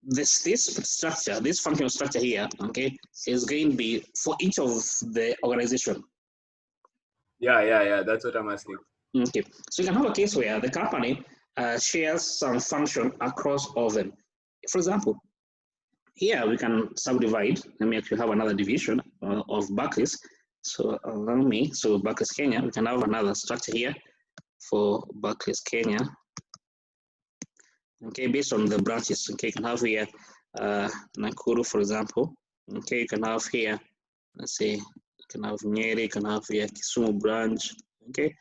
this structure, this functional structure here, okay, is going to be for each of the organization. Yeah. That's what I'm asking. Okay, so you can have a case where the company shares some function across all of them. For example, here we can subdivide. Let me actually have another division of Barclays. So allow me. So Barclays Kenya, we can have another structure here for Barclays Kenya. Okay, based on the branches. Okay, you can have here Nakuru, for example. Okay, you can have here, let's say, you can have Nyeri, you can have here Kisumu branch. Okay,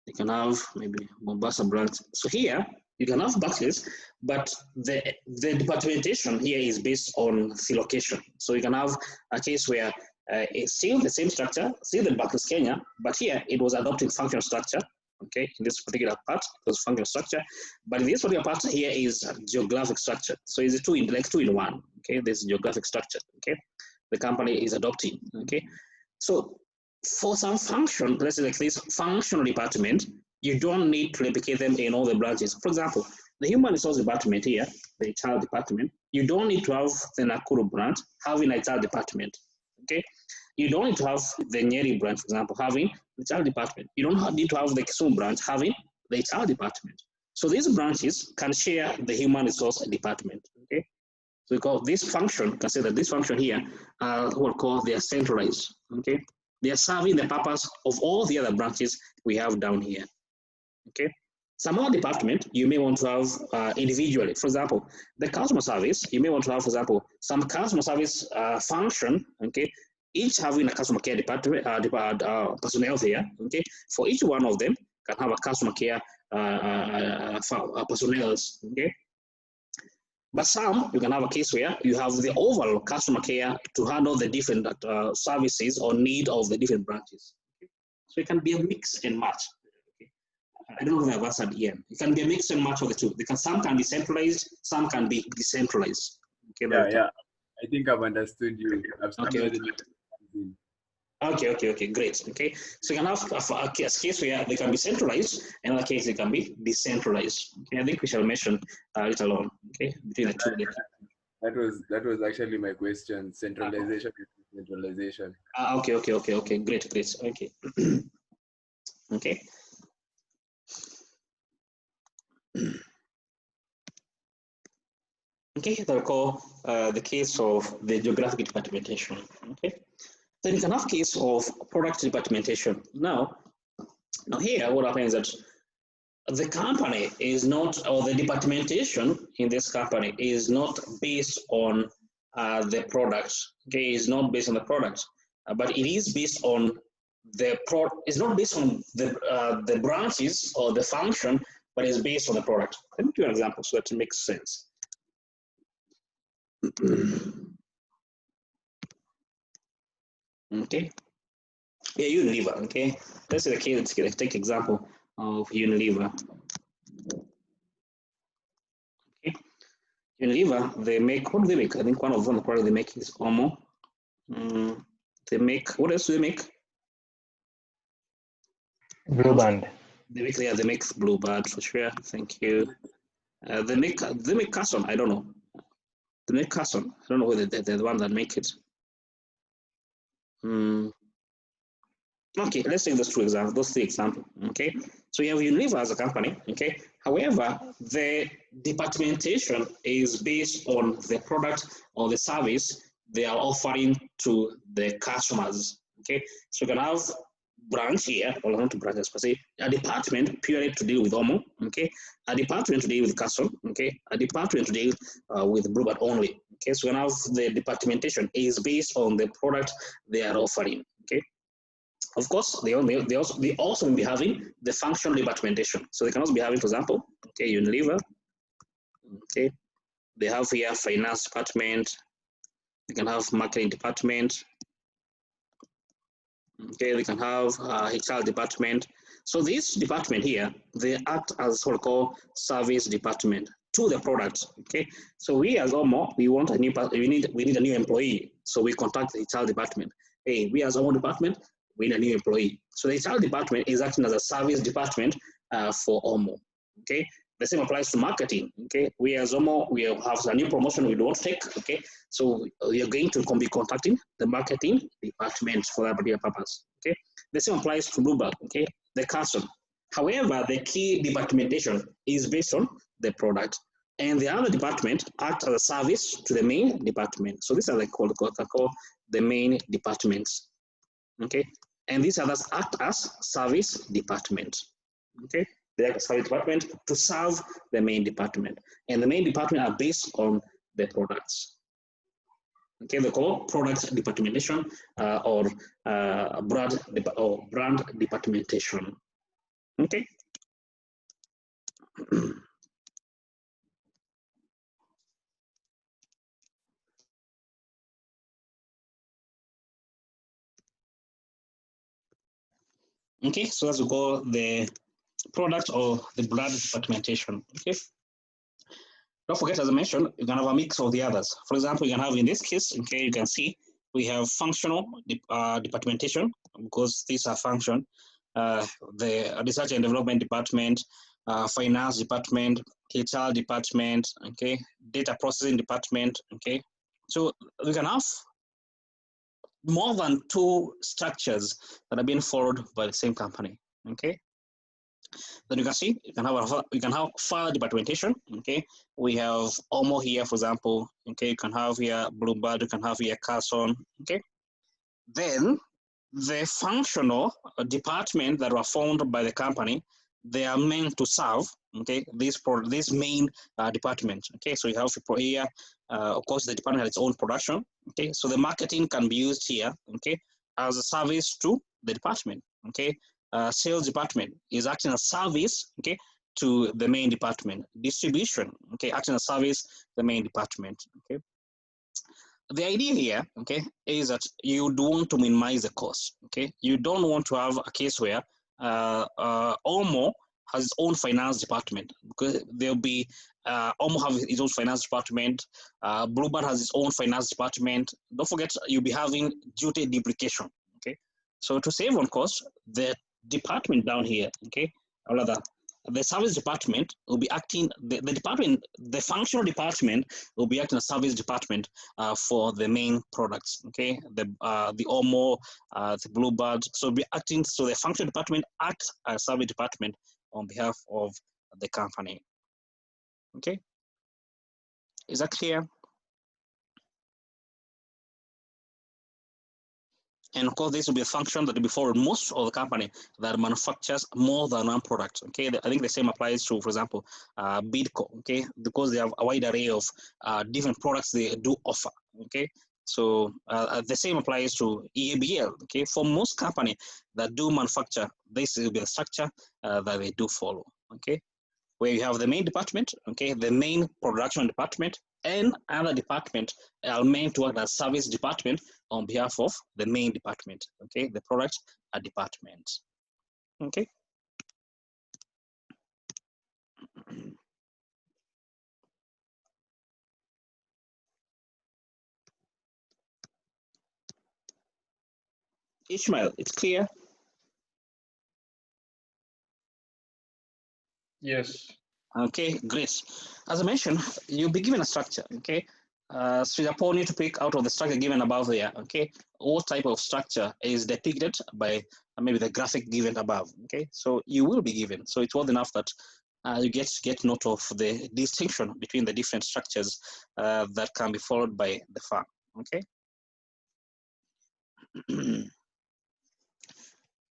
you can have maybe Mombasa branch. So here you can have Barclays, but the departmentation here is based on the location. So you can have a case where it's still the same structure, still the Barclays Kenya, but here it was adopting functional structure. Okay, in this particular part, it was functional structure, but this particular part here is geographic structure. So it's two in one. Okay, this is geographic structure. Okay, the company is adopting. Okay, so for some function, let's say like this functional department, you don't need to replicate them in all the branches. For example, the human resource department here, the HR department, you don't need to have the Nakuru branch having a HR department. Okay, you don't need to have the Nyeri branch, for example, having the HR department. You don't need to have the Kisumu branch having the HR department. So these branches can share the human resource department. Okay, so we call this function, can say that this function here, we'll call they are centralized. Okay, they are serving the purpose of all the other branches we have down here. Okay, some other department you may want to have individually. For example, the customer service, you may want to have, for example, some customer service function. Okay, each having a customer care department, personnel there. Okay, for each one of them can have a customer care personnel. Okay, but some you can have a case where you have the overall customer care to handle the different services or need of the different branches. Okay? So it can be a mix and match. Okay? I don't know if I've answered Ian. It can be a mix and match of the two because some can be centralized, some can be decentralized. Okay, Yeah. I think I've understood you. Okay, great. Okay, so you can have a case where they can be centralized, and another case they can be decentralized. Okay, I think we shall mention later on. Okay, between the two. That was actually my question. Centralization, decentralization. Okay. Great. Okay. Okay. Okay, that we call the case of the geographic departmentation. Okay. Then you can have case of product departmentation. Now here what happens is that the company is not, or the departmentation in this company is not based on the product. Okay, is not based on the product, but it is based on the it's not based on the branches or the function, but it's based on the product. Let me give you an example so that it makes sense. Okay. Yeah, Unilever. Okay. Let's say the case. Let's take example of Unilever. Okay. Unilever, they make, what do they make? I think one of them, the product they make is Omo. They make, what else do they make? Blueband. They make, yeah, they make Bluebird for sure. Thank you. They make Carson. I don't know. They make Carson. I don't know whether they're the one that make it. Okay, let's take those two examples, those three examples. Okay, so you have Unilever as a company. Okay, however, the departmentation is based on the product or the service they are offering to the customers. Okay, so you can have branch here, or not branches per se, a department purely to deal with Omo. Okay, a department to deal with Castle. Okay, a department to deal with Bluebird only. Okay, so you can have the departmentation is based on the product they are offering. Okay. Of course, they also will be having the functional departmentation. So they can also be having, for example, okay, Unilever. Okay, they have here finance department. They can have marketing department. Okay, they can have HR department. So this department here, they act as what we call service department to the product. Okay, so we as Omo, we want a new, we need a new employee. So we contact the HR department. Hey, we as Omo department, we need a new employee. So the HR department is acting as a service department for Omo. Okay, the same applies to marketing. Okay, we as Omo, we have a new promotion we don't take. Okay, so we are going to be contacting the marketing department for that particular purpose. Okay, the same applies to Bluebird. Okay, the customer. However, the key departmentation is based on the product, and the other department acts as a service to the main department. So these are called the main departments. Okay, and these others act as service department. Okay, they act as service department to serve the main department, and the main department are based on the products. Okay, they call product departmentation or brand departmentation. Okay. Okay, so that's we call the product or the brand departmentation. Okay. Don't forget, as I mentioned, you can have a mix of the others. For example, you can have in this case, okay, you can see we have functional departmentation because these are function. The research and development department, finance department, HR department, okay, data processing department, okay. So we can have more than two structures that are being followed by the same company, okay. Then you can see you can have further departmentation. Okay, we have Omo here, for example. Okay, you can have here Bluebird, you can have here Carson. Okay, then the functional department that were formed by the company, they are meant to serve. Okay, this main department. Okay, so you have here, of course, the department has its own production. Okay, so the marketing can be used here. Okay, as a service to the department. Okay. Sales department is acting as service, okay, to the main department. Distribution, okay, acting as service the main department. Okay. The idea here, okay, is that you don't want to minimize the cost. Okay, you don't want to have a case where Omo has its own finance department because there'll be Omo have its own finance department. Bluebird has its own finance department. Don't forget, you'll be having duty duplication. Okay, so to save on cost, the department down here, okay, or rather, the service department will be acting, the functional department will be acting as service department for the main products, okay, the Omo, the Bluebird, so be acting, so the functional department acts as service department on behalf of the company, okay, is that clear? And of course, this will be a function that will be followed most of the company that manufactures more than one product. Okay, I think the same applies to, for example, Bidco. Okay, because they have a wide array of different products they do offer. Okay, so the same applies to EABL. Okay, for most company that do manufacture, this will be the structure that they do follow. Okay, where you have the main department, okay, the main production department, and another department are meant to work as service department on behalf of the main department, okay, the product department, okay. Ishmael, it's clear? Yes. Okay, great. As I mentioned, you'll be given a structure, okay? So upon you to pick out of the structure given above there, okay, what type of structure is depicted by maybe the graphic given above, okay? So you will be given. So it's worth enough that you get note of the distinction between the different structures that can be followed by the firm, okay?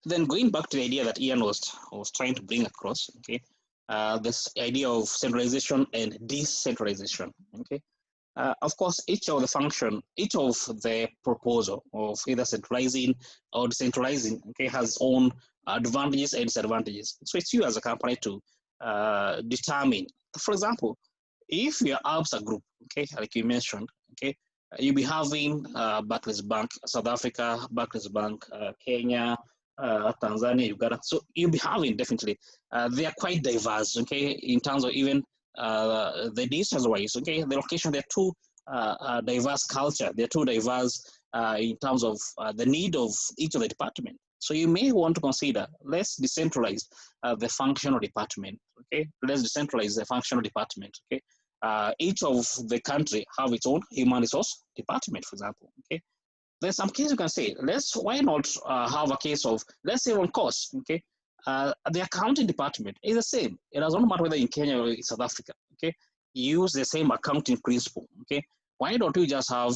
Then going back to the idea that Ian was trying to bring across, okay, this idea of centralization and decentralization, okay. Of course, each of the proposal of either centralizing or decentralizing, okay, has own advantages and disadvantages. So it's you as a company to determine. For example, if your ABSA group, okay, like you mentioned, okay, you'll be having Barclays Bank, South Africa, Barclays Bank, Kenya, Tanzania, Uganda. So you'll be having definitely, they are quite diverse, okay, in terms of even the distance wise, okay, the location, they're too diverse culture, they're too diverse in terms of the need of each of the department. So you may want to consider, let's decentralize the functional department, okay, let's decentralize the functional department, okay. Each of the country have its own human resource department, for example, okay. There's some case you can say, why not have a case of, let's say on cost, okay, the accounting department is the same. It doesn't matter whether in Kenya or in South Africa, okay, use the same accounting principle, okay. Why don't we just have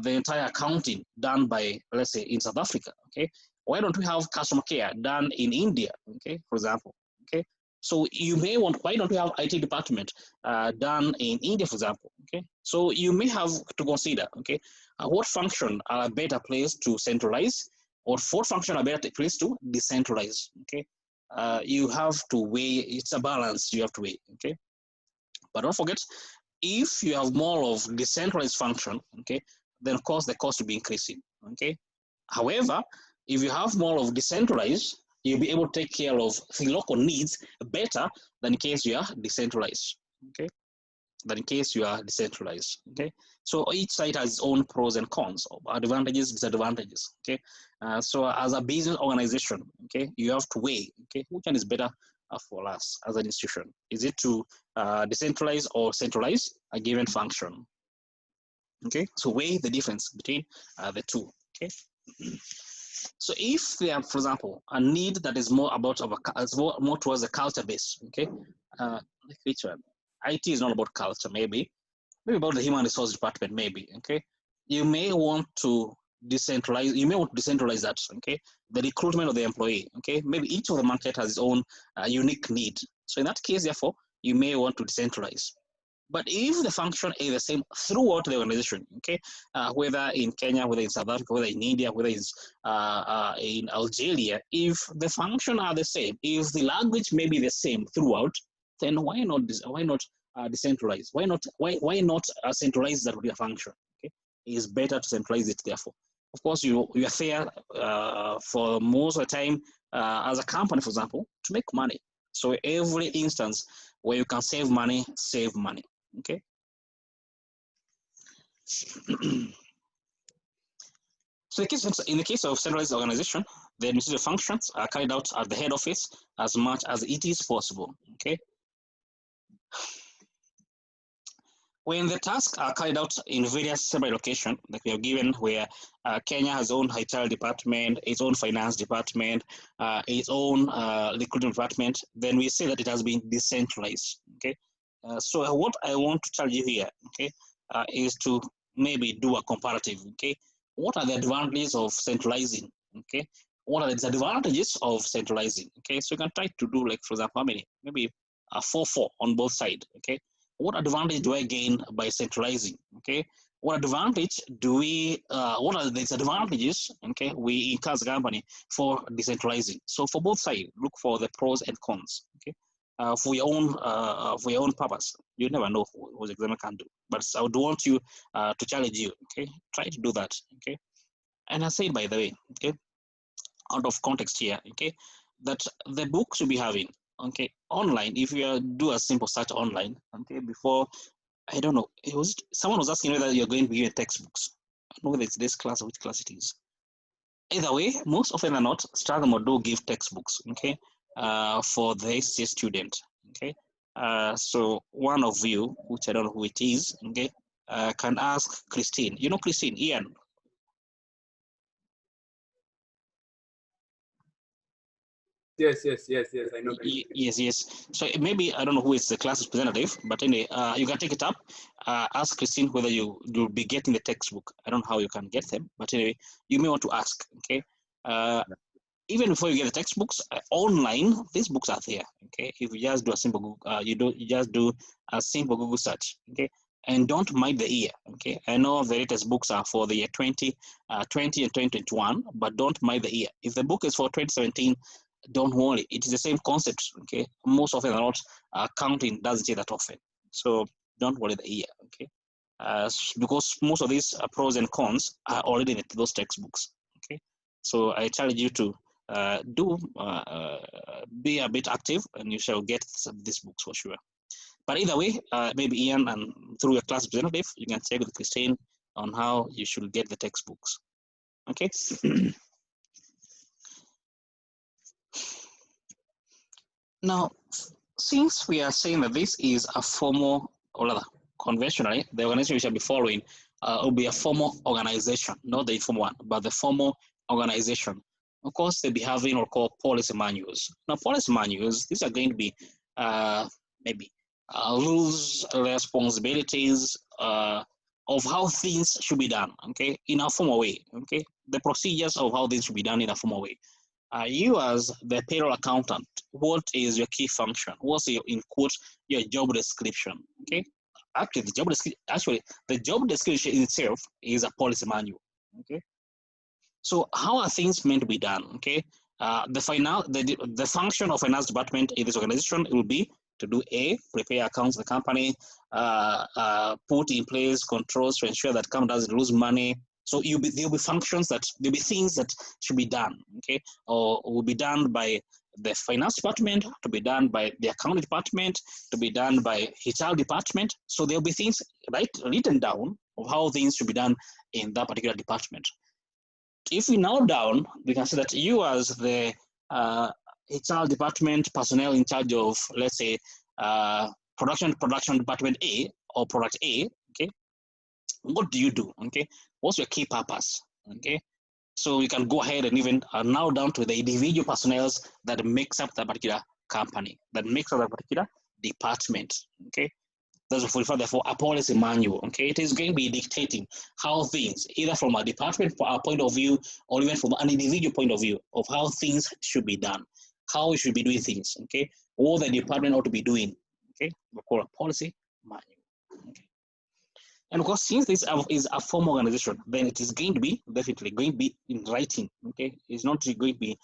the entire accounting done by, let's say, in South Africa, okay? Why don't we have customer care done in India, okay, for example, okay? So you may want, why don't we have IT department done in India, for example, okay? So you may have to consider, okay, what function are a better place to centralize, or what function are a better place to decentralize, okay? You have to weigh, it's a balance you have to weigh, okay? But don't forget, if you have more of decentralized function, okay, then of course the cost will be increasing, okay? However, if you have more of decentralized, you'll be able to take care of the local needs better than in case you are decentralized, okay? Than in case you are decentralized, okay? So each side has its own pros and cons, advantages, disadvantages, okay? So as a business organization, okay, you have to weigh, okay, which one is better for us as an institution? Is it to decentralize or centralize a given function? Okay, so weigh the difference between the two, okay? So if we have, for example, a need that is more about more towards the culture base, okay? Which one? IT is not about culture, maybe about the human resource department, maybe, okay? You may want to decentralize, that, okay? The recruitment of the employee, okay? Maybe each of the market has its own unique need. So in that case, therefore, you may want to decentralize. But if the function is the same throughout the organization, okay, whether in Kenya, whether in South Africa, whether in India, whether it's in Algeria, if the function are the same, if the language may be the same throughout, then why not decentralize? Why not centralize that function? Okay, it's better to centralize it. Therefore, of course, you are fair for most of the time as a company, for example, to make money. So every instance where you can save money, save money. Okay. So in the case of centralized organization, the administrative functions are carried out at the head office as much as it is possible. Okay. When the tasks are carried out in various separate locations that we have given, where Kenya has its own HR department, its own finance department, its own recruitment department, then we say that it has been decentralized. Okay. So what I want to tell you here, okay, is to maybe do a comparative. Okay, what are the advantages of centralizing? Okay, what are the disadvantages of centralizing? Okay, so you can try to do, like, for example, how many? Maybe 4 on both sides. Okay, what advantage do I gain by centralizing? Okay, what advantage do we? What are the disadvantages? Okay, we incur as a company for decentralizing. So for both sides, look for the pros and cons. Okay. for your own purpose. You never know what the examiner can do. But I would want you to challenge you. Okay, try to do that. Okay, and I said, by the way, okay, out of context here, okay, that the books you'll be having, okay, online. If you do a simple search online, okay, before, I don't know, someone was asking whether you're going to be given textbooks. I don't know whether it's this class or which class it is. Either way, most often than not, Strathmore do give textbooks, okay, for the HCA student, okay. So one of you, which I don't know who it is, okay, can ask Christine. You know Christine, Ian. Yes, I know. Yes. So maybe, I don't know who is the class representative, but anyway, you can take it up. Ask Christine whether you'll be getting the textbook. I don't know how you can get them, but anyway, you may want to ask. Okay. Even before you get the textbooks online, these books are there. Okay. If you just do a simple Google, you just do a simple Google search. Okay. And don't mind the year. Okay. I know the latest books are for the year 2020 and 2021, but don't mind the year. If the book is for 2017. Don't worry, it is the same concept. Okay, most often than not, counting doesn't say that often, so don't worry the year. Okay, because most of these pros and cons are already in those textbooks. Okay, so I challenge you to be a bit active, and you shall get these books for sure. But either way, maybe Ian, and through your class representative, you can check with Christine on how you should get the textbooks. Okay. Now, since we are saying that this is a formal, or rather conventionally, the organization we shall be following will be a formal organization, not the informal one, but the formal organization. Of course, they'll be having what we call policy manuals. Now, policy manuals, these are going to be maybe rules, responsibilities of how things should be done, okay, in a formal way, okay, the procedures of how things should be done in a formal way. You as the payroll accountant, what is your key function? What's your, in quotes, your job description? Okay, actually the job description itself is a policy manual. Okay, so how are things meant to be done? Okay, the function of finance department in this organization will be to do prepare accounts of the company, put in place controls to ensure that company doesn't lose money. So there'll be functions there'll be things that should be done, okay, or will be done by the finance department, to be done by the accounting department, to be done by HR department. So there'll be things written down of how things should be done in that particular department. If we now down, we can see that you as the HR department personnel in charge of, let's say, production department A or product A, okay, what do you do? Okay, what's your key purpose? Okay, so we can go ahead and even now down to the individual personnel that makes up that particular company, that makes up that particular department. Okay, that's for therefore a policy manual. Okay, it is going to be dictating how things, either from a department point of view or even from an individual point of view, of how things should be done, how we should be doing things. Okay, what the department ought to be doing. Okay, we call a policy manual. Okay. And of course, since this is a formal organization, then it is going to be definitely going to be in writing. Okay, it's not going to be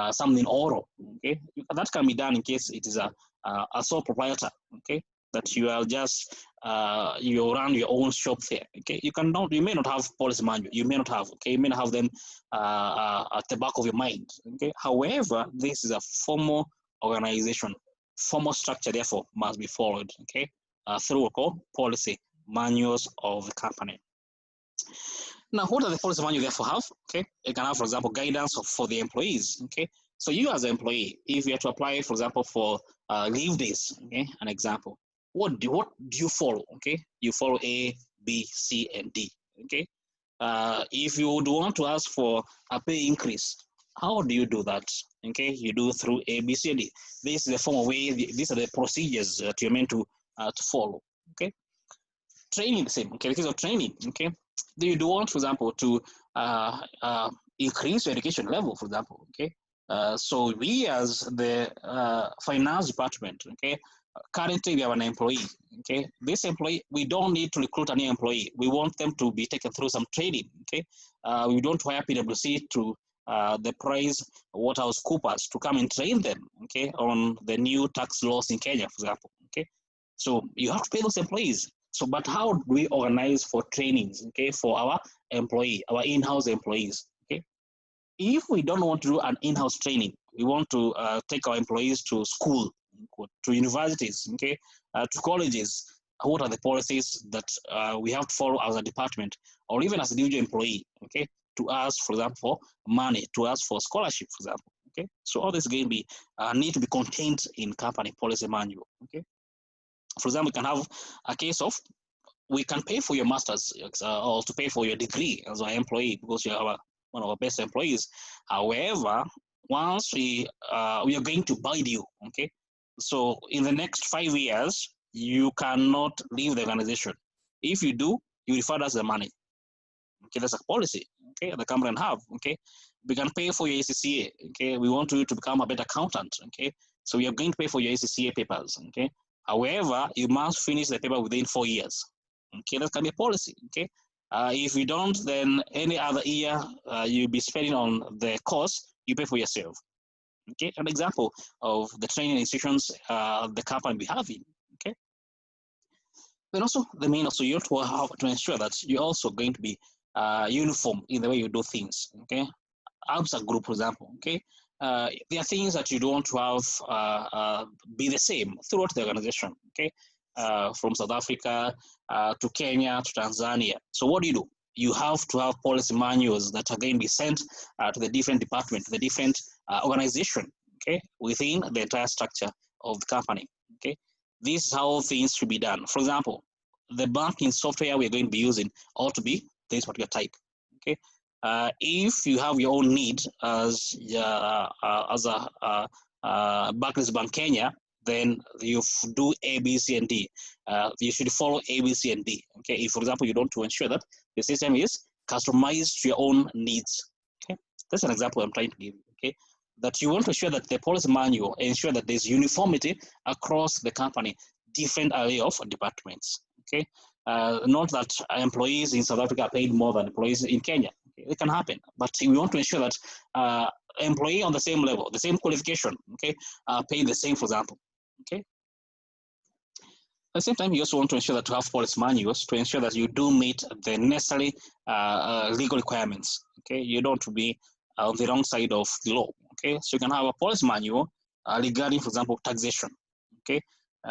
something oral. Okay, that can be done in case it is a sole proprietor. Okay, that you are just you run your own shop there. Okay, you may not have policy manual. You may not have. Okay, you may not have them at the back of your mind. Okay, however, this is a formal organization. Formal structure, therefore, must be followed. Okay, through a policy manuals of the company. Now, what does the policy manual therefore have? Okay, it can have, for example, guidance for the employees. Okay, so you as an employee, if you have to apply, for example, for leave days, okay, an example, what do you follow? Okay, you follow A, B, C, and D. Okay, if you would want to ask for a pay increase, how do you do that? Okay, you do through A, B, C, and D. This is the formal way. These are the procedures that you're meant to follow. Okay. Training the same. Okay, in the case of training, okay, do you want, for example, to increase your education level, for example, okay? So we as the finance department, okay, currently we have an employee, okay? This employee, we don't need to recruit a new employee. We want them to be taken through some training, okay? We don't hire PwC to the Price Waterhouse Coopers to come and train them, okay, on the new tax laws in Kenya, for example, okay. So you have to pay those employees. So, but how do we organize for trainings, okay, for our in-house employees, okay? If we don't want to do an in-house training, we want to take our employees to school, to universities, okay, to colleges. What are the policies that we have to follow as a department, or even as an individual employee, okay, to ask, for example, for money, to ask for scholarship, for example, okay? So all this going to be need to be contained in company policy manual, okay? For example, we can have a case of we can pay for your master's or to pay for your degree as an employee because you are one of our best employees. However, once we are going to bide you, okay? So in the next 5 years, you cannot leave the organization. If you do, you refund us the money. Okay, that's a policy, okay, the company can have, okay? We can pay for your ACCA, okay? We want you to become a better accountant, okay? So we are going to pay for your ACCA papers, okay? However, you must finish the paper within 4 years, okay? That can be a policy, okay? If you don't, then any other year you'll be spending on the course, you pay for yourself, okay? An example of the training institutions the company be having, okay? Then also the main also you have to ensure that you're also going to be uniform in the way you do things, okay? As a group, for example, okay? There are things that you don't want to have be the same throughout the organization, okay? From South Africa to Kenya to Tanzania. So what do? You have to have policy manuals that are going to be sent to the different departments, the different organization, okay, within the entire structure of the company, okay? This is how things should be done. For example, the banking software we're going to be using ought to be this particular type, okay? If you have your own need as a Barclays Bank Kenya, then you do A, B, C, and D. You should follow A, B, C, and D. Okay. If, for example, you don't want to ensure that the system is customized to your own needs. Okay. That's an example I'm trying to give. Okay. That you want to ensure that the policy manual ensure that there's uniformity across the company, different array of departments. Okay. Not that employees in South Africa are paid more than employees in Kenya. Okay. It can happen, but we want to ensure that employee on the same level, the same qualification, okay, paid the same, for example. Okay. At the same time, you also want to ensure that you have policy manuals to ensure that you do meet the necessary legal requirements. Okay, you don't be on the wrong side of the law. Okay, so you can have a policy manual regarding, for example, taxation. Okay,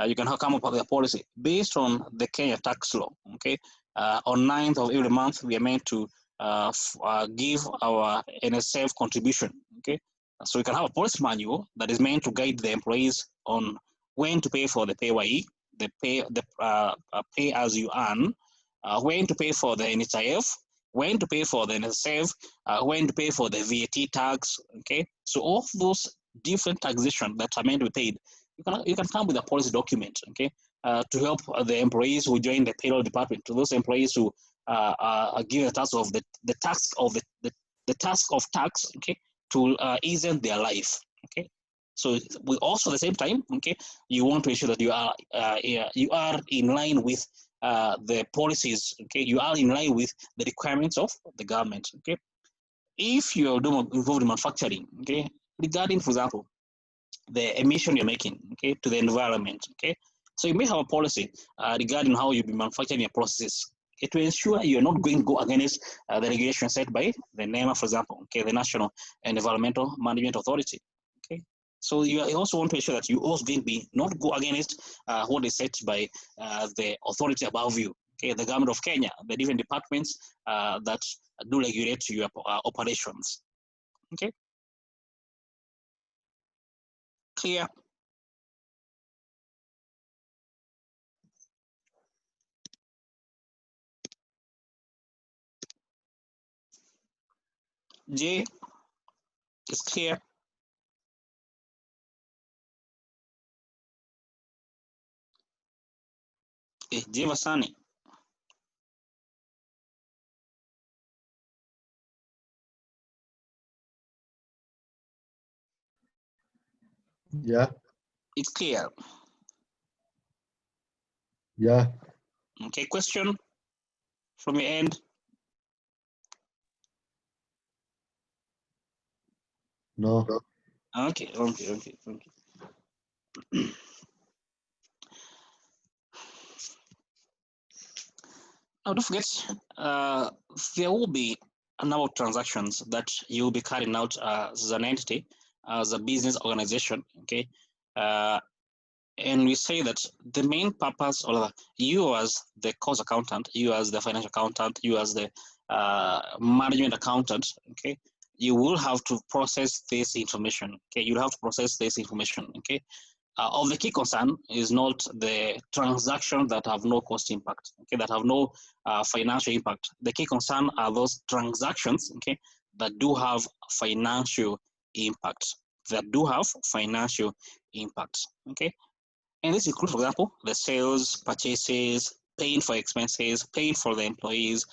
you can come up with a policy based on the Kenya tax law. Okay, on 9th of every month, we are meant to give our NSF contribution. Okay, so you can have a policy manual that is meant to guide the employees on when to pay for the PAYE, the pay as you earn, when to pay for the NHIF, when to pay for the NSF, when to pay for the VAT tax. Okay, so all those different taxation that are meant to be paid, you can come with a policy document. Okay, to help the employees who join the payroll department, to those employees who give the task of the task of the task of tax. Okay, to ease their life. Okay. So we also at the same time, okay, you want to ensure that you are in line with the policies, okay, you are in line with the requirements of the government, okay. If you are involved in manufacturing, okay, regarding, for example, the emission you're making, okay, to the environment, okay, so you may have a policy regarding how you be manufacturing your processes, okay, to ensure you're not going to go against the regulation set by the NEMA, for example, okay, the National Environmental Management Authority, okay. So you also want to ensure that you also going to be not go against what is set by the authority above you, okay, the government of Kenya, the different departments that do regulate your operations, okay. Clear? J is clear. J Vasani. Yeah. It's clear. Yeah. Okay, question from your end? No. Okay. Now, don't forget, there will be a number of transactions that you'll be carrying out as an entity, as a business organization. Okay. And we say that the main purpose, or you as the cost accountant, you as the financial accountant, you as the management accountant, okay, you will have to process this information. Okay, you'll have to process this information. Okay, of the key concern is not the transactions that have no cost impact. Okay, that have no financial impact. The key concern are those transactions. Okay, that do have financial impact. That do have financial impact. Okay. And this includes, for example, the sales, purchases, paying for expenses, paying for the employees,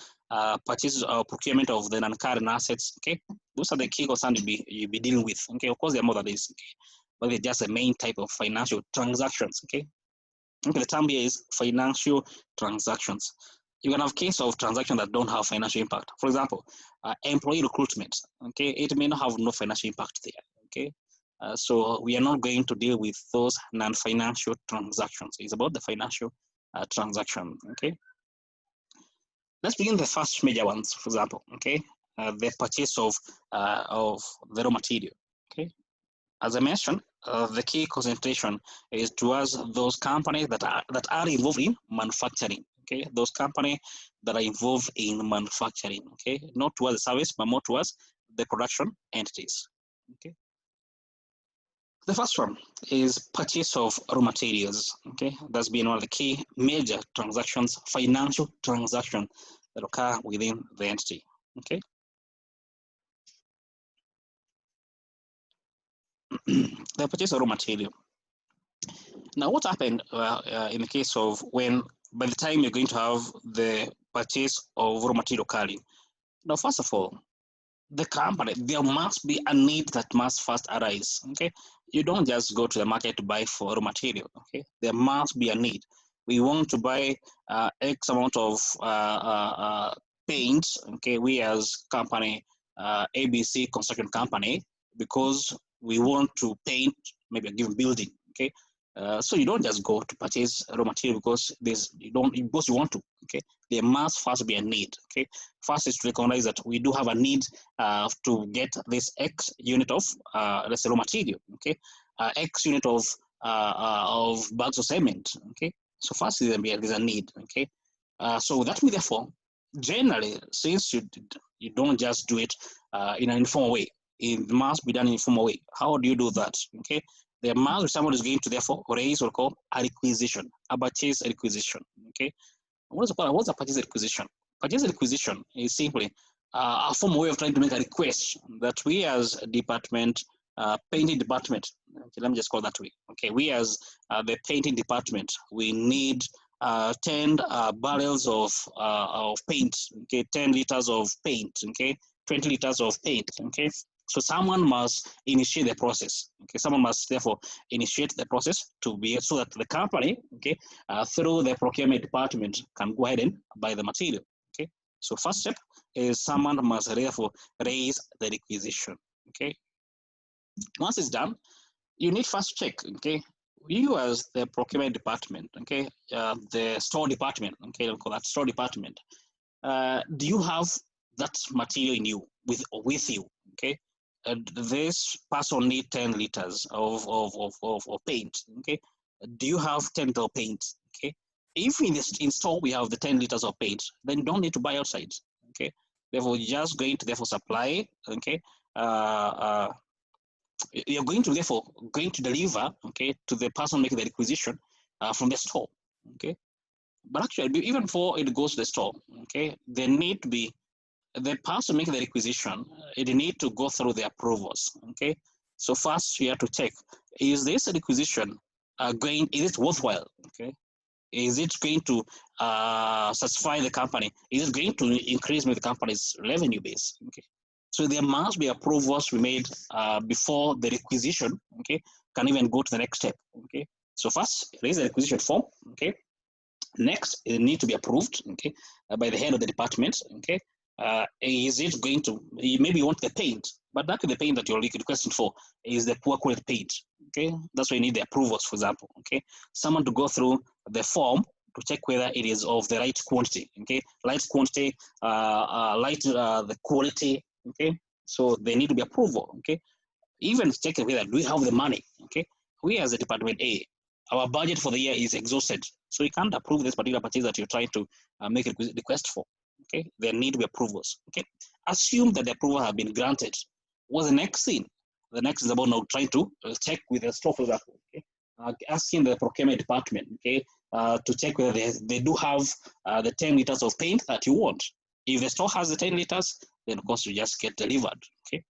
purchases or procurement of the non-current assets. Okay, those are the key concerns you'll be dealing with. Okay, of course there are more than this, okay? But they're just the main type of financial transactions. Okay, the term here is financial transactions. You can have case of transactions that don't have financial impact. For example, employee recruitment. Okay, it may not have no financial impact there. Okay. So we are not going to deal with those non-financial transactions. It's about the financial transaction. Okay. Let's begin the first major ones. For example, okay, the purchase of the raw material. Okay. As I mentioned, the key concentration is towards those companies that are involved in manufacturing. Okay, those companies that are involved in manufacturing. Okay, not towards the service, but more towards the production entities. Okay. The first one is purchase of raw materials. Okay, that's been one of the key major transactions, financial transactions that occur within the entity. Okay. The purchase of raw material. Now, what happened in the case of when, by the time you're going to have the purchase of raw material occurring? Now, first of all, the company, there must be a need that must first arise. Okay, you don't just go to the market to buy for raw material. Okay, there must be a need. We want to buy X amount of paint. Okay, we as company ABC construction company, because we want to paint maybe a given building. Okay, so you don't just go to purchase raw material because you want to. Okay, there must first be a need. Okay, first is to recognize that we do have a need to get this X unit of let's say raw material. Okay, X unit of bags of cement. Okay, so first there's a need. Okay, so that means therefore, generally, since you don't just do it in an informal way, it must be done in an informal way. How do you do that? Okay, there must be someone who's going to therefore raise what we call a requisition, a purchase requisition. Okay, what's a purchase requisition? Purchase requisition is simply a formal way of trying to make a request that we as a department, painting department, okay, let me just call that way. Okay, we as the painting department, we need 10 barrels of paint. Okay, 10 liters of paint. Okay, 20 liters of paint. Okay, so someone must initiate the process. Okay, someone must therefore initiate the process to be so that the company, okay, through the procurement department can go ahead and buy the material. Okay, so first step is someone must therefore raise the requisition. Okay, once it's done, you need first check. Okay, you as the procurement department, okay, the store department, okay, I'll call that store department. Do you have that material in you with you? Okay. This person need 10 liters of paint. Okay, do you have 10 liters of paint? Okay, if in store we have the 10 liters of paint, then you don't need to buy outside. Okay, therefore just going to therefore supply. Okay, you're going to deliver. Okay, to the person making the requisition from the store. Okay, but actually even before it goes to the store, okay, there need to be the person making the requisition, it need to go through the approvals. Okay, so first you have to check, is this requisition is it worthwhile? Okay, is it going to satisfy the company? Is it going to increase the company's revenue base? Okay, so there must be approvals we made before the requisition, okay, can even go to the next step. Okay, so first raise the requisition form. Okay, next it need to be approved, okay, by the head of the department. Okay, is it going to, maybe you want the paint, But that the paint that you're requesting for is the poor quality paint. Okay, that's why you need the approvals, for example. Okay, someone to go through the form to check whether it is of the right quantity. Okay, light quantity, the quality. Okay, so they need to be approval. Okay, even checking whether do we have the money. Okay, we as a department A, our budget for the year is exhausted, so you can't approve this particular purchase that you're trying to make a request for. Okay, there need to be approvals. Okay, assume that the approval have been granted. What's the next thing? The next is about now trying to check with the store, for example. Okay, asking the procurement department. Okay, to check whether they do have the 10 liters of paint that you want. If the store has the 10 liters, then of course you just get delivered. Okay,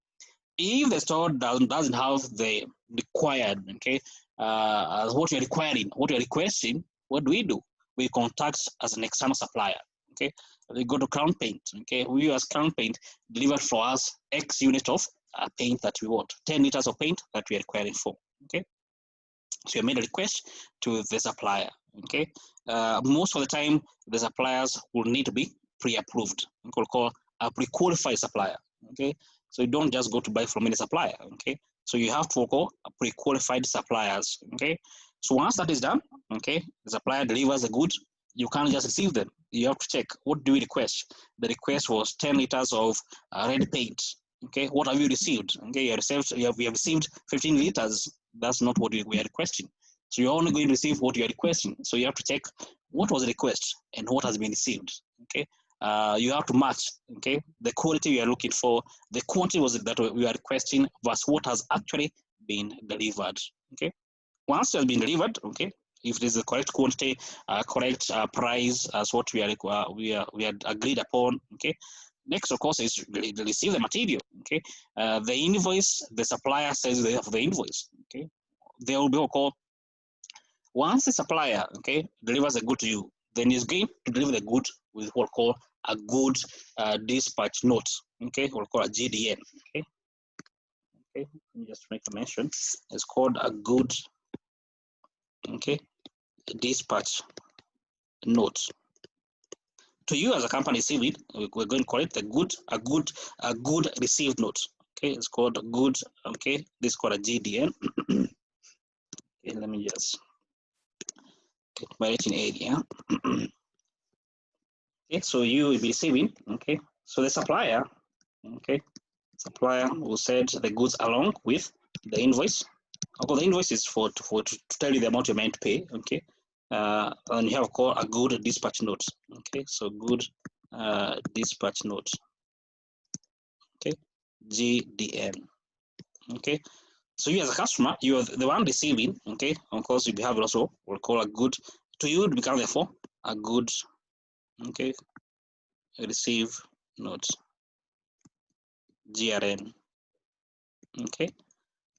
if the store doesn't have the required, okay, what you're requiring, what you're requesting, what do? We contact as an external supplier. Okay, we go to Crown Paint. Okay, we as Crown Paint delivered for us X unit of paint that we want, 10 liters of paint that we are requiring for. Okay, so you made a request to the supplier. Okay, most of the time the suppliers will need to be pre-approved. We'll call a pre-qualified supplier. Okay, so you don't just go to buy from any supplier. Okay, so you have to call a pre-qualified suppliers. Okay, so once that is done, okay, the supplier delivers the goods. You can't just receive them. You have to check, what do we request? The request was 10 liters of red paint. Okay, what have you received? Okay, we have received 15 liters. That's not what we are requesting. So you're only going to receive what you are requesting. So you have to check what was the request and what has been received. Okay, you have to match. Okay, the quality we are looking for, the quantity was that we are requesting versus what has actually been delivered. Okay, once it has been delivered, okay, if it is the correct quantity, correct price as what we had agreed upon. Okay, next of course is receive the material. Okay, the invoice, the supplier says they have the invoice. Okay, they will be called. Once the supplier, okay, delivers a good to you, then he's going to deliver the good with what we call a good dispatch note. Okay, we'll call a GDN. Okay, okay, let me just make a mention. It's called a good, okay, dispatch note. To you as a company received, we're going to call it a good received note. Okay, it's called a good. Okay, this is called a GDN. Okay, let me just get my writing area. Okay, so you will be receiving. Okay, so the supplier, okay, supplier will send the goods along with the invoice. Okay, the invoice is to tell you the amount you're meant to pay. Okay, and you have called a good dispatch note. Okay, so good dispatch note. Okay, GDN. Okay, so you as a customer, you are the one receiving. Okay, of course you have also we'll call a good to you. It becomes therefore a good. Okay, receive note. GRN. Okay,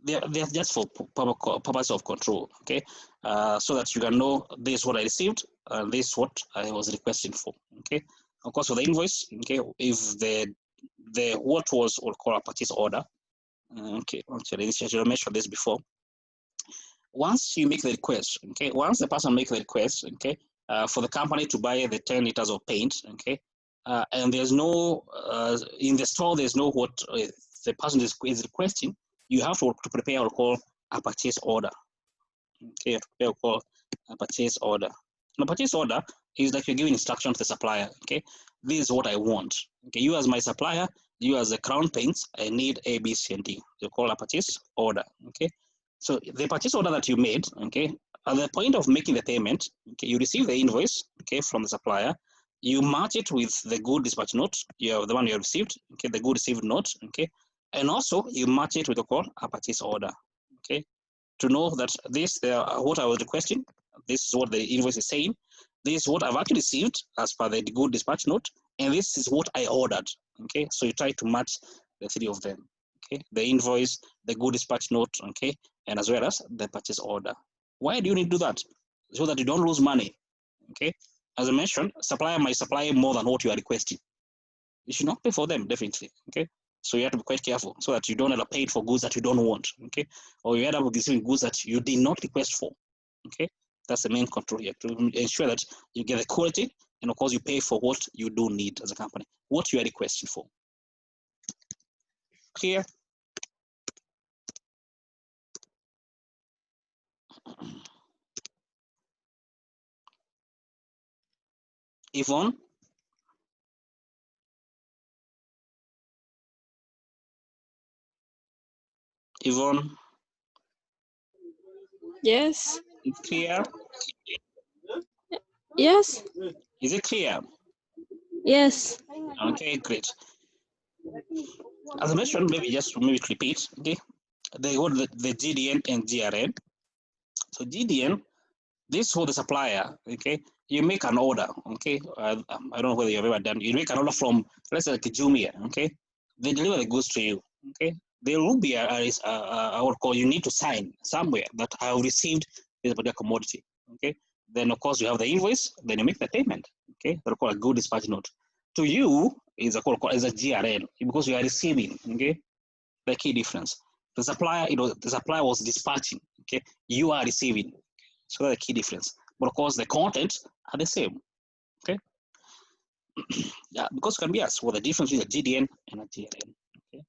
they're just for purpose of control. Okay, so that you can know this is what I received and this is what I was requesting for. Okay, of course for the invoice. Okay, if the what was we'll call a purchase order. Okay, actually I should have mentioned this before. Once you make the request, okay, once the person makes the request, okay, for the company to buy the 10 liters of paint, okay, and there's no in the store there's no what the person is requesting, you have to prepare or call a purchase order. Okay, you have to prepare or call a purchase order. And a purchase order is like you're giving instruction to the supplier. Okay, this is what I want. Okay, you as my supplier, you as the Crown Paints, I need A, B, C, and D. You call a purchase order. Okay, so the purchase order that you made, okay, at the point of making the payment, okay, you receive the invoice, okay, from the supplier. You match it with the good dispatch note, you have the one you have received, okay, the good received note, okay, and also you match it with a purchase order, okay, to know that this what I was requesting, this is what the invoice is saying, this is what I've actually received as per the good dispatch note, and this is what I ordered. Okay, so you try to match the three of them. Okay, the invoice, the good dispatch note, okay, and as well as the purchase order. Why do you need to do that? So that you don't lose money. Okay, as I mentioned, supplier might supply more than what you are requesting. You should not pay for them, definitely. Okay, so you have to be quite careful so that you don't end up paying for goods that you don't want. Okay, or you end up receiving goods that you did not request for. Okay, that's the main control here, to ensure that you get the quality and of course you pay for what you do need as a company, what you are requesting for. Clear? Yvonne? Yvonne, Yes. it's clear? Yes. Is it clear? Yes. Okay, great. As I mentioned, maybe repeat, okay? They got the GDN and GRN. So GDN, this for the supplier, okay? You make an order, okay? I don't know whether you've ever done. You make an order from, let's say, like Jumia, okay? They deliver the goods to you, okay? There will be what call you need to sign somewhere that I have received this particular commodity, okay? Then of course you have the invoice. Then you make the payment, okay? They're called a good dispatch note. To you is a GRN because you are receiving, okay? The key difference. The supplier, the supplier was dispatching, okay? You are receiving. So that's the key difference. But of course, the contents are the same, okay? Yeah, because it can be asked what the difference between a GDN and a GRN, okay?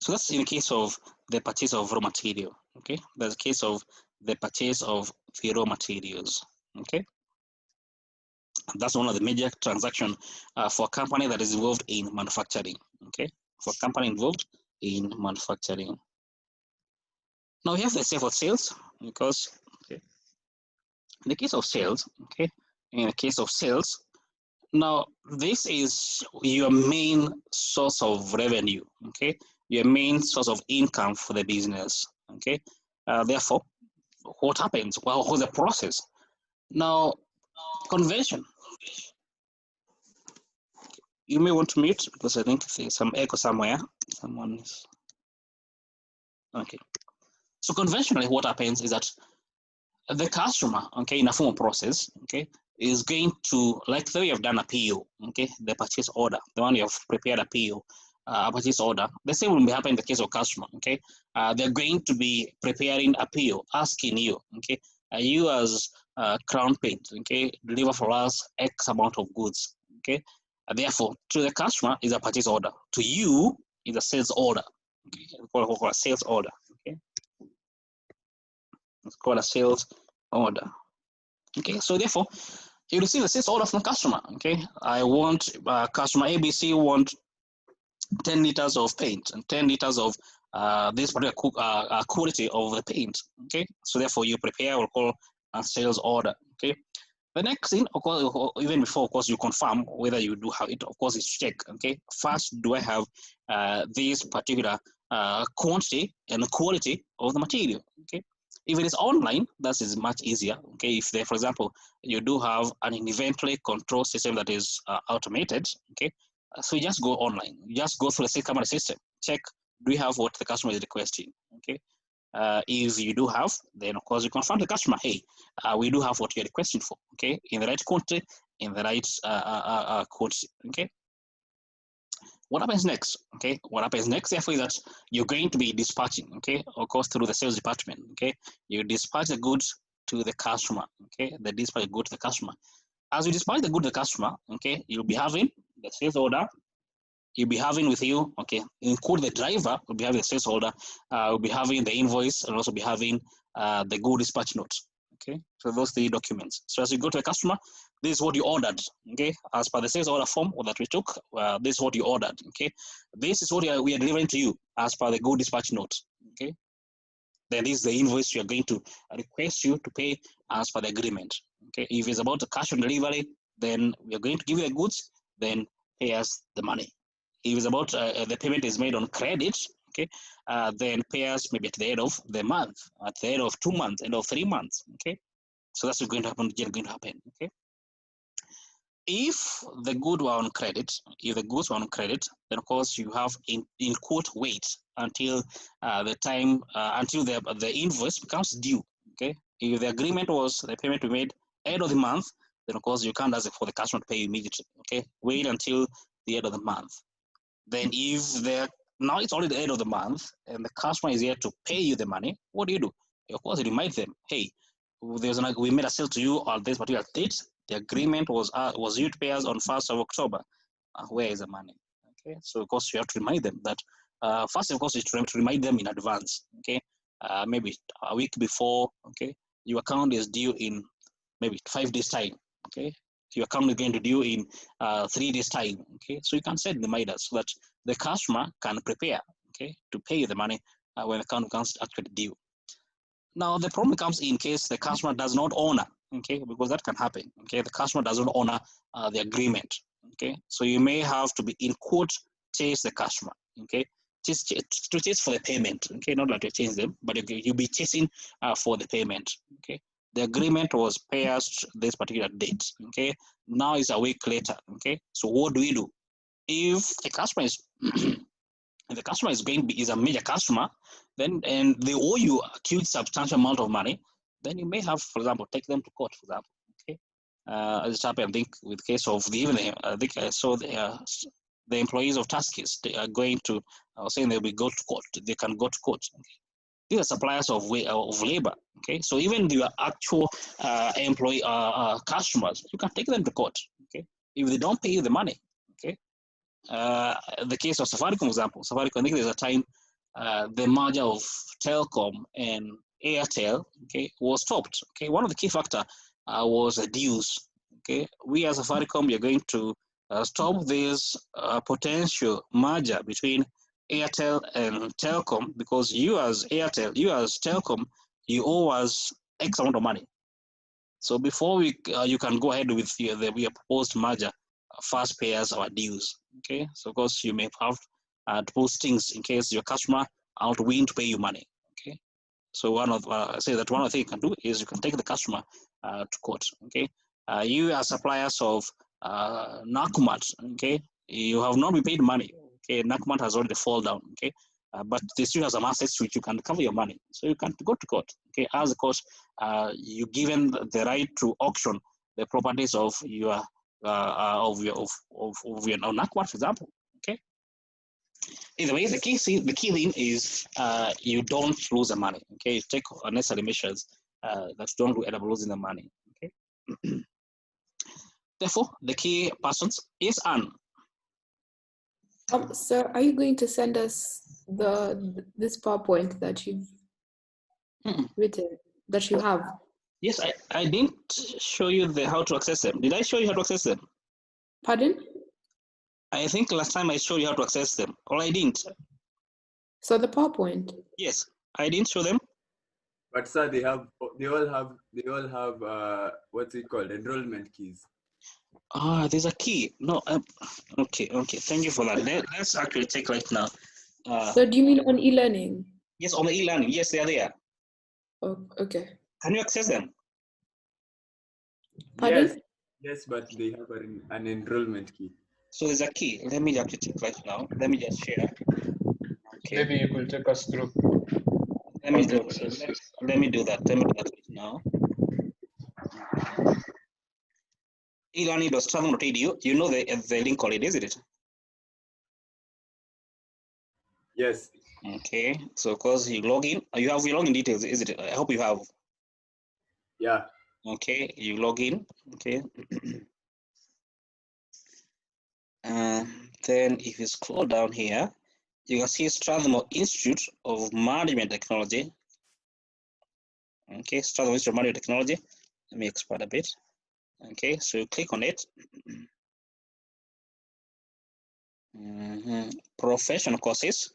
So that's in the case of the purchase of raw material, okay? That's the case of the purchase of the raw materials, okay? That's one of the major transactions for a company that is involved in manufacturing, okay? For a company involved in manufacturing. Now we have the for sales because, okay, in the case of sales, okay, in the case of sales, now this is your main source of revenue, okay, your main source of income for the business, okay. Therefore, what happens? Well, what's the process? Now, conversion. You may want to mute because I think there's some echo somewhere. Someone is okay. So conventionally, what happens is that the customer, okay, in a formal process, okay, is going to, like the way you've done a PO, okay, the purchase order, the one you have prepared a PO, a purchase order, the same will be happening in the case of customer, okay. They're going to be preparing a PO, asking you, okay, you as Crown Paint, okay, deliver for us X amount of goods, okay. Therefore, to the customer is a purchase order. To you is a sales order, okay, called a sales order, okay. It's called a sales order. Okay, so therefore, you receive a sales order from customer. Okay, I want customer ABC want 10 liters of paint and 10 liters of this particular quality of the paint. Okay, so therefore you prepare what we call a sales order. Okay, the next thing, of course, even before, of course, you confirm whether you do have it. Of course, is check. Okay, first, do I have this particular quantity and quality of the material? Okay. If it is online, that is much easier. Okay, if there, for example, you do have an inventory control system that is automated, okay, so you just go online, you just go through the same camera system, check, do you have what the customer is requesting, okay? If you do have, then of course you confirm the customer, hey, we do have what you're requesting for, okay, in the right quantity, in the right quantity, okay? What happens next? Okay, what happens next, therefore, is that you're going to be dispatching, okay, of course, through the sales department, okay? You dispatch the goods to the customer, okay? The dispatch good to the customer. As you dispatch the good to the customer, okay, you'll be having the sales order, you'll be having with you, okay, include the driver, will be having the sales order, will be having the invoice, and also be having the good dispatch note, okay? So those 3 documents. So as you go to the customer, this is what you ordered, okay? As per the sales order form that we took, this is what you ordered, okay? This is what we are delivering to you as per the good dispatch note, okay? Then this is the invoice you are going to request you to pay as per the agreement, okay? If it's about the cash on delivery, then we are going to give you the goods, then pay us the money. If it's about the payment is made on credit, okay, then pay us maybe at the end of the month, at the end of 2 months, end of 3 months, okay? So that's what's going to happen, okay? If the goods were on credit, then of course you have in quote wait until the time until the invoice becomes due. Okay, if the agreement was the payment to be made end of the month, then of course you can't ask for the customer to pay you immediately. Okay, wait until the end of the month. Then if now it's already the end of the month and the customer is here to pay you the money, what do? Of course, you remind them, hey, we made a sale to you on this particular date. The agreement was you to pay us on 1st of October. Where is the money? Okay, so of course you have to remind them that First, of course, is to remind them in advance. Okay, maybe a week before. Okay, your account is due in maybe 5 days time. Okay, your account is going to due in 3 days time. Okay, so you can set reminders so that the customer can prepare. Okay, to pay the money when the account becomes actually due. Now the problem comes in case the customer does not honor. Okay, because that can happen. Okay, the customer doesn't honor the agreement. Okay, so you may have to be in court chase the customer. Okay, to chase for the payment. Okay, not like to change them, but you'll be chasing for the payment. Okay, the agreement was pay us this particular date. Okay, now it's a week later. Okay, so what do we do if the customer is if the customer is a major customer, then and they owe you a huge substantial amount of money, then you may have, for example, take them to court, for example. Okay, as it happened, I think, with case of I think I saw the employees of Tuskys, they are going to saying they will go to court. They can go to court. Okay. These are suppliers of labor. Okay, so even your actual employee customers, you can take them to court. Okay, if they don't pay you the money. Okay. The case of Safaricom, for example, Safaricom, I think there's a time the merger of Telcom and Airtel, okay, was stopped. Okay, one of the key factor was the dues. Okay, we as Safaricom, we are going to stop this potential merger between Airtel and Telcom because you as Airtel, you as Telcom, you owe us X amount of money. So before you can go ahead with the proposed merger, first pay us our dues. Okay, so of course you may have to post things in case your customer are not willing to pay you money. Okay, so one of the things you can do is you can take the customer to court. Okay, you are suppliers of Nakumat. Okay, you have not been paid money. Okay, Nakumat has already fallen down. Okay, but they still have some assets which you can recover your money. So you can go to court. Okay, as a court, you given the right to auction the properties of your Nakumat, for example. Okay. Either way, the key thing is you don't lose the money. Okay, you take unnecessary measures that don't end up losing the money. Okay. Therefore, the key persons is Anne. Sir, are you going to send us this PowerPoint that you've written, that you have? Yes, I didn't show you how to access them. Did I show you how to access them? Pardon? I think last time I showed you how to access them, or I didn't. So the PowerPoint? Yes, I didn't show them. But sir, they all have what's it called? Enrollment keys. There's a key. No, okay. Thank you for that. Let's actually check right now. So do you mean on e-learning? Yes, on the e-learning. Yes, they are there. Oh, okay. Can you access them? Pardon? Yes, but they have an enrollment key. So there's a key. Let me actually check right now. Let me just share. Okay. Maybe you could take us through. Let me do that. Let me do that right now. E-learning.struggle.edu. You know the link already, isn't it? Yes. Okay. So of course you log in. You have your login details, isn't it? I hope you have. Yeah. Okay. You log in. Okay. Then if you scroll down here, you can see Strathmore Institute of Management Technology. Okay, Strathmore Institute of Management Technology. Let me expand a bit. Okay, so you click on it. Professional courses.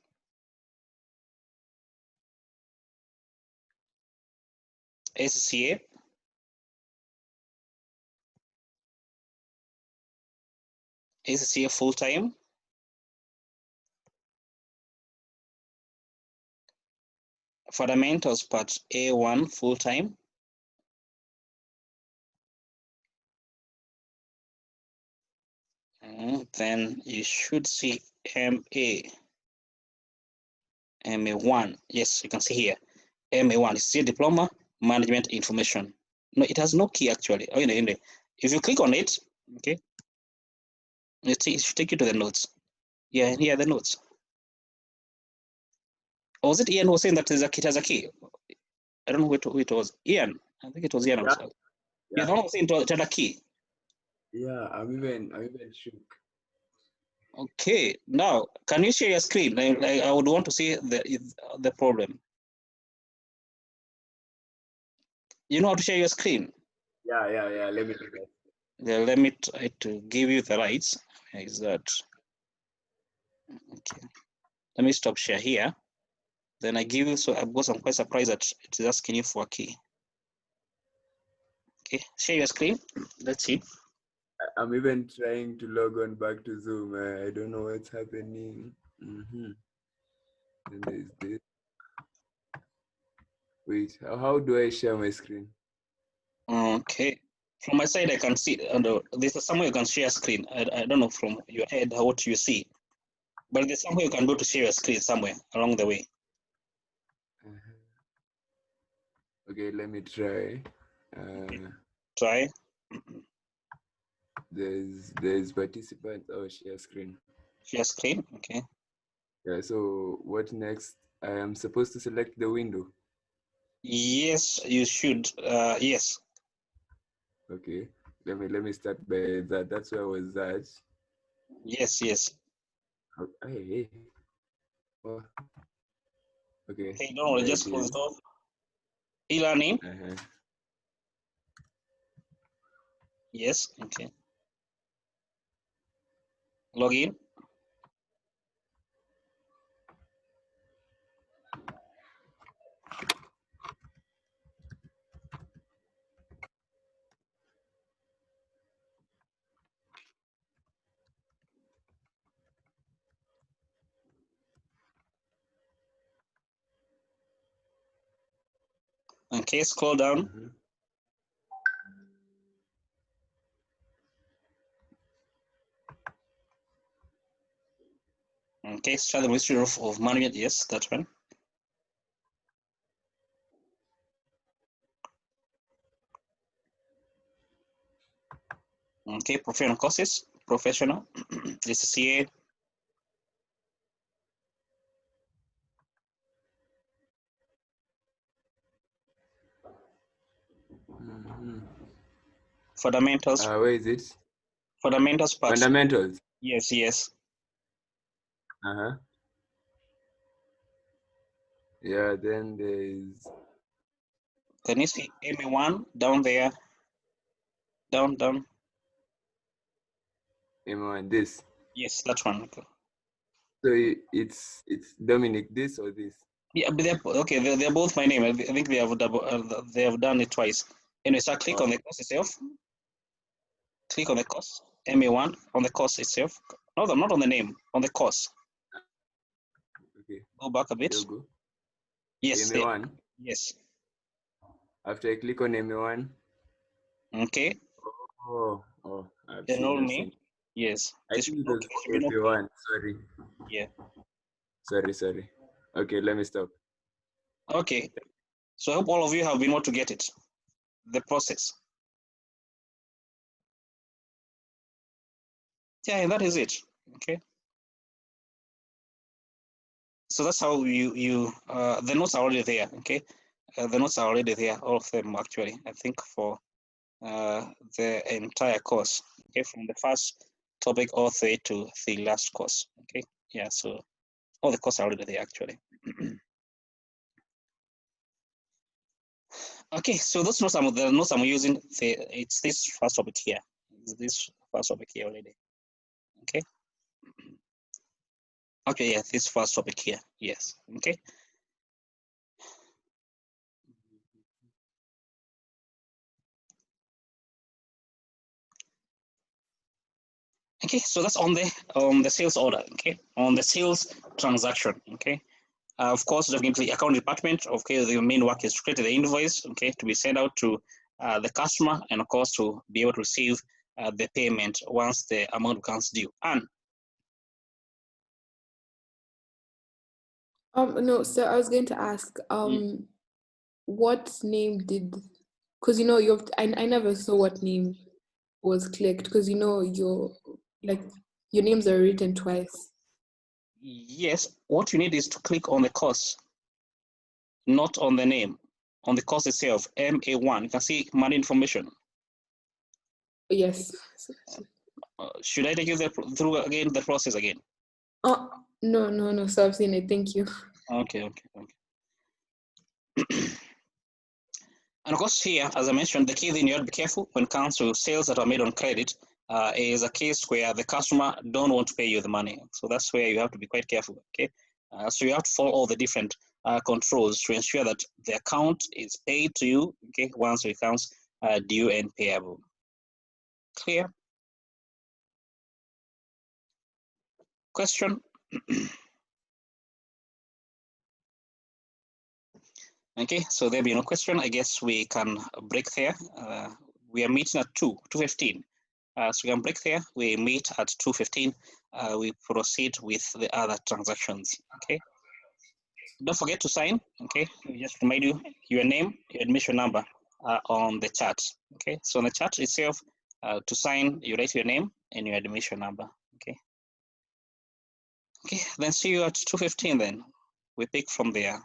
SCA. SCA full-time. Fundamentals part A1 full-time. Then you should see MA1. Yes, you can see here. MA1 is still Diploma Management Information. No, it has no key actually. Oh, if you click on it, okay, it should take you to the notes. Yeah, here are the notes. Or was it Ian who was saying that it has a key? I don't know who it was. Ian. I think it was Ian also. Yeah, the one who was saying it had a key. Yeah, I'm even shook. Okay, now can you share your screen? I would want to see the problem. You know how to share your screen? Yeah. Let me do that. Yeah, let me try to give you the rights. Where is that? Okay, let me stop share here. Then I give you, so I'm quite surprised that it is asking you for a key. Okay, share your screen. Let's see. I'm even trying to log on back to Zoom. I don't know what's happening. And there's this. Wait, how do I share my screen? Okay, from my side I can see, this is somewhere you can share screen. I don't know from your head what you see, but there's somewhere you can go to share your screen somewhere along the way. Okay, let me try. Try. There's participant or share screen. Share screen. Okay. Yeah. So what next? I am supposed to select the window. Yes, you should. Yes. Okay. Let me start by that. That's where I was at. Yes. Hey. Oh. Okay. Okay, don't worry, There just it close is. it off. E-learning. Yes. Okay. Login. Okay, scroll down. Okay, start the history of management. Yes, that one. Okay, professional courses. Professional. This is CA. Fundamentals. Where is it? Fundamentals part. Fundamentals. Yes. Yeah, then there's. Can you see MA1 down there? Down. MA1, this. Yes, that one. Okay. So it's Dominic, this or this? Yeah, but they're both my name. I think they have they have done it twice. Anyway, so click on the course itself. Click on the course. MA1 on the course itself. No, not on the name. On the course. Okay. Go back a bit. Go. Yes. MA1. Yes. After I click on MA1. Okay. Oh, I've Enroll seen. me. Yes. I think it was FA1. Sorry. Yeah. Sorry. Okay, let me stop. Okay. So I hope all of you have been able to get it. The process. Yeah, and that is it. Okay. So that's how the notes are already there. Okay. The notes are already there, all of them actually, I think, for the entire course. Okay, from the first topic all the way to the last course. Okay. Yeah, so all the courses are already there actually. Okay, so those notes the notes I'm using, it's this first topic here. It's this first topic here already. Okay. Okay, yeah, this first topic here. Yes. Okay. Okay, so that's on the sales order. Okay, on the sales transaction. Okay. Of course, definitely account department. Okay, the main work is to create the invoice. Okay, to be sent out to the customer, and of course to be able to receive the payment once the amount becomes due. And no, so I was going to ask what name did, because I never saw what name was clicked, because your names are written twice. yes, what you need is to click on the course, not on the name. On the course itself, MA1. You can see money information. Yes. should I take you through again the process again? Oh, no. So I've seen it. Thank you. Okay. And of course, here, as I mentioned, the key thing you have to be careful when it comes to sales that are made on credit is a case where the customer don't want to pay you the money. So that's where you have to be quite careful. Okay, so you have to follow all the different controls to ensure that the account is paid to you. Okay, once it becomes due and payable. Clear? Question? Okay, so there be no question. I guess we can break there. We are meeting at 2:15. So we can break there. We meet at 2:15. We proceed with the other transactions. Okay. Don't forget to sign. Okay. We just remind you your name, your admission number on the chart. Okay. So on the chart itself, to sign, you write your name and your admission number. Okay. Okay. Then see you at 2:15. Then we pick from there.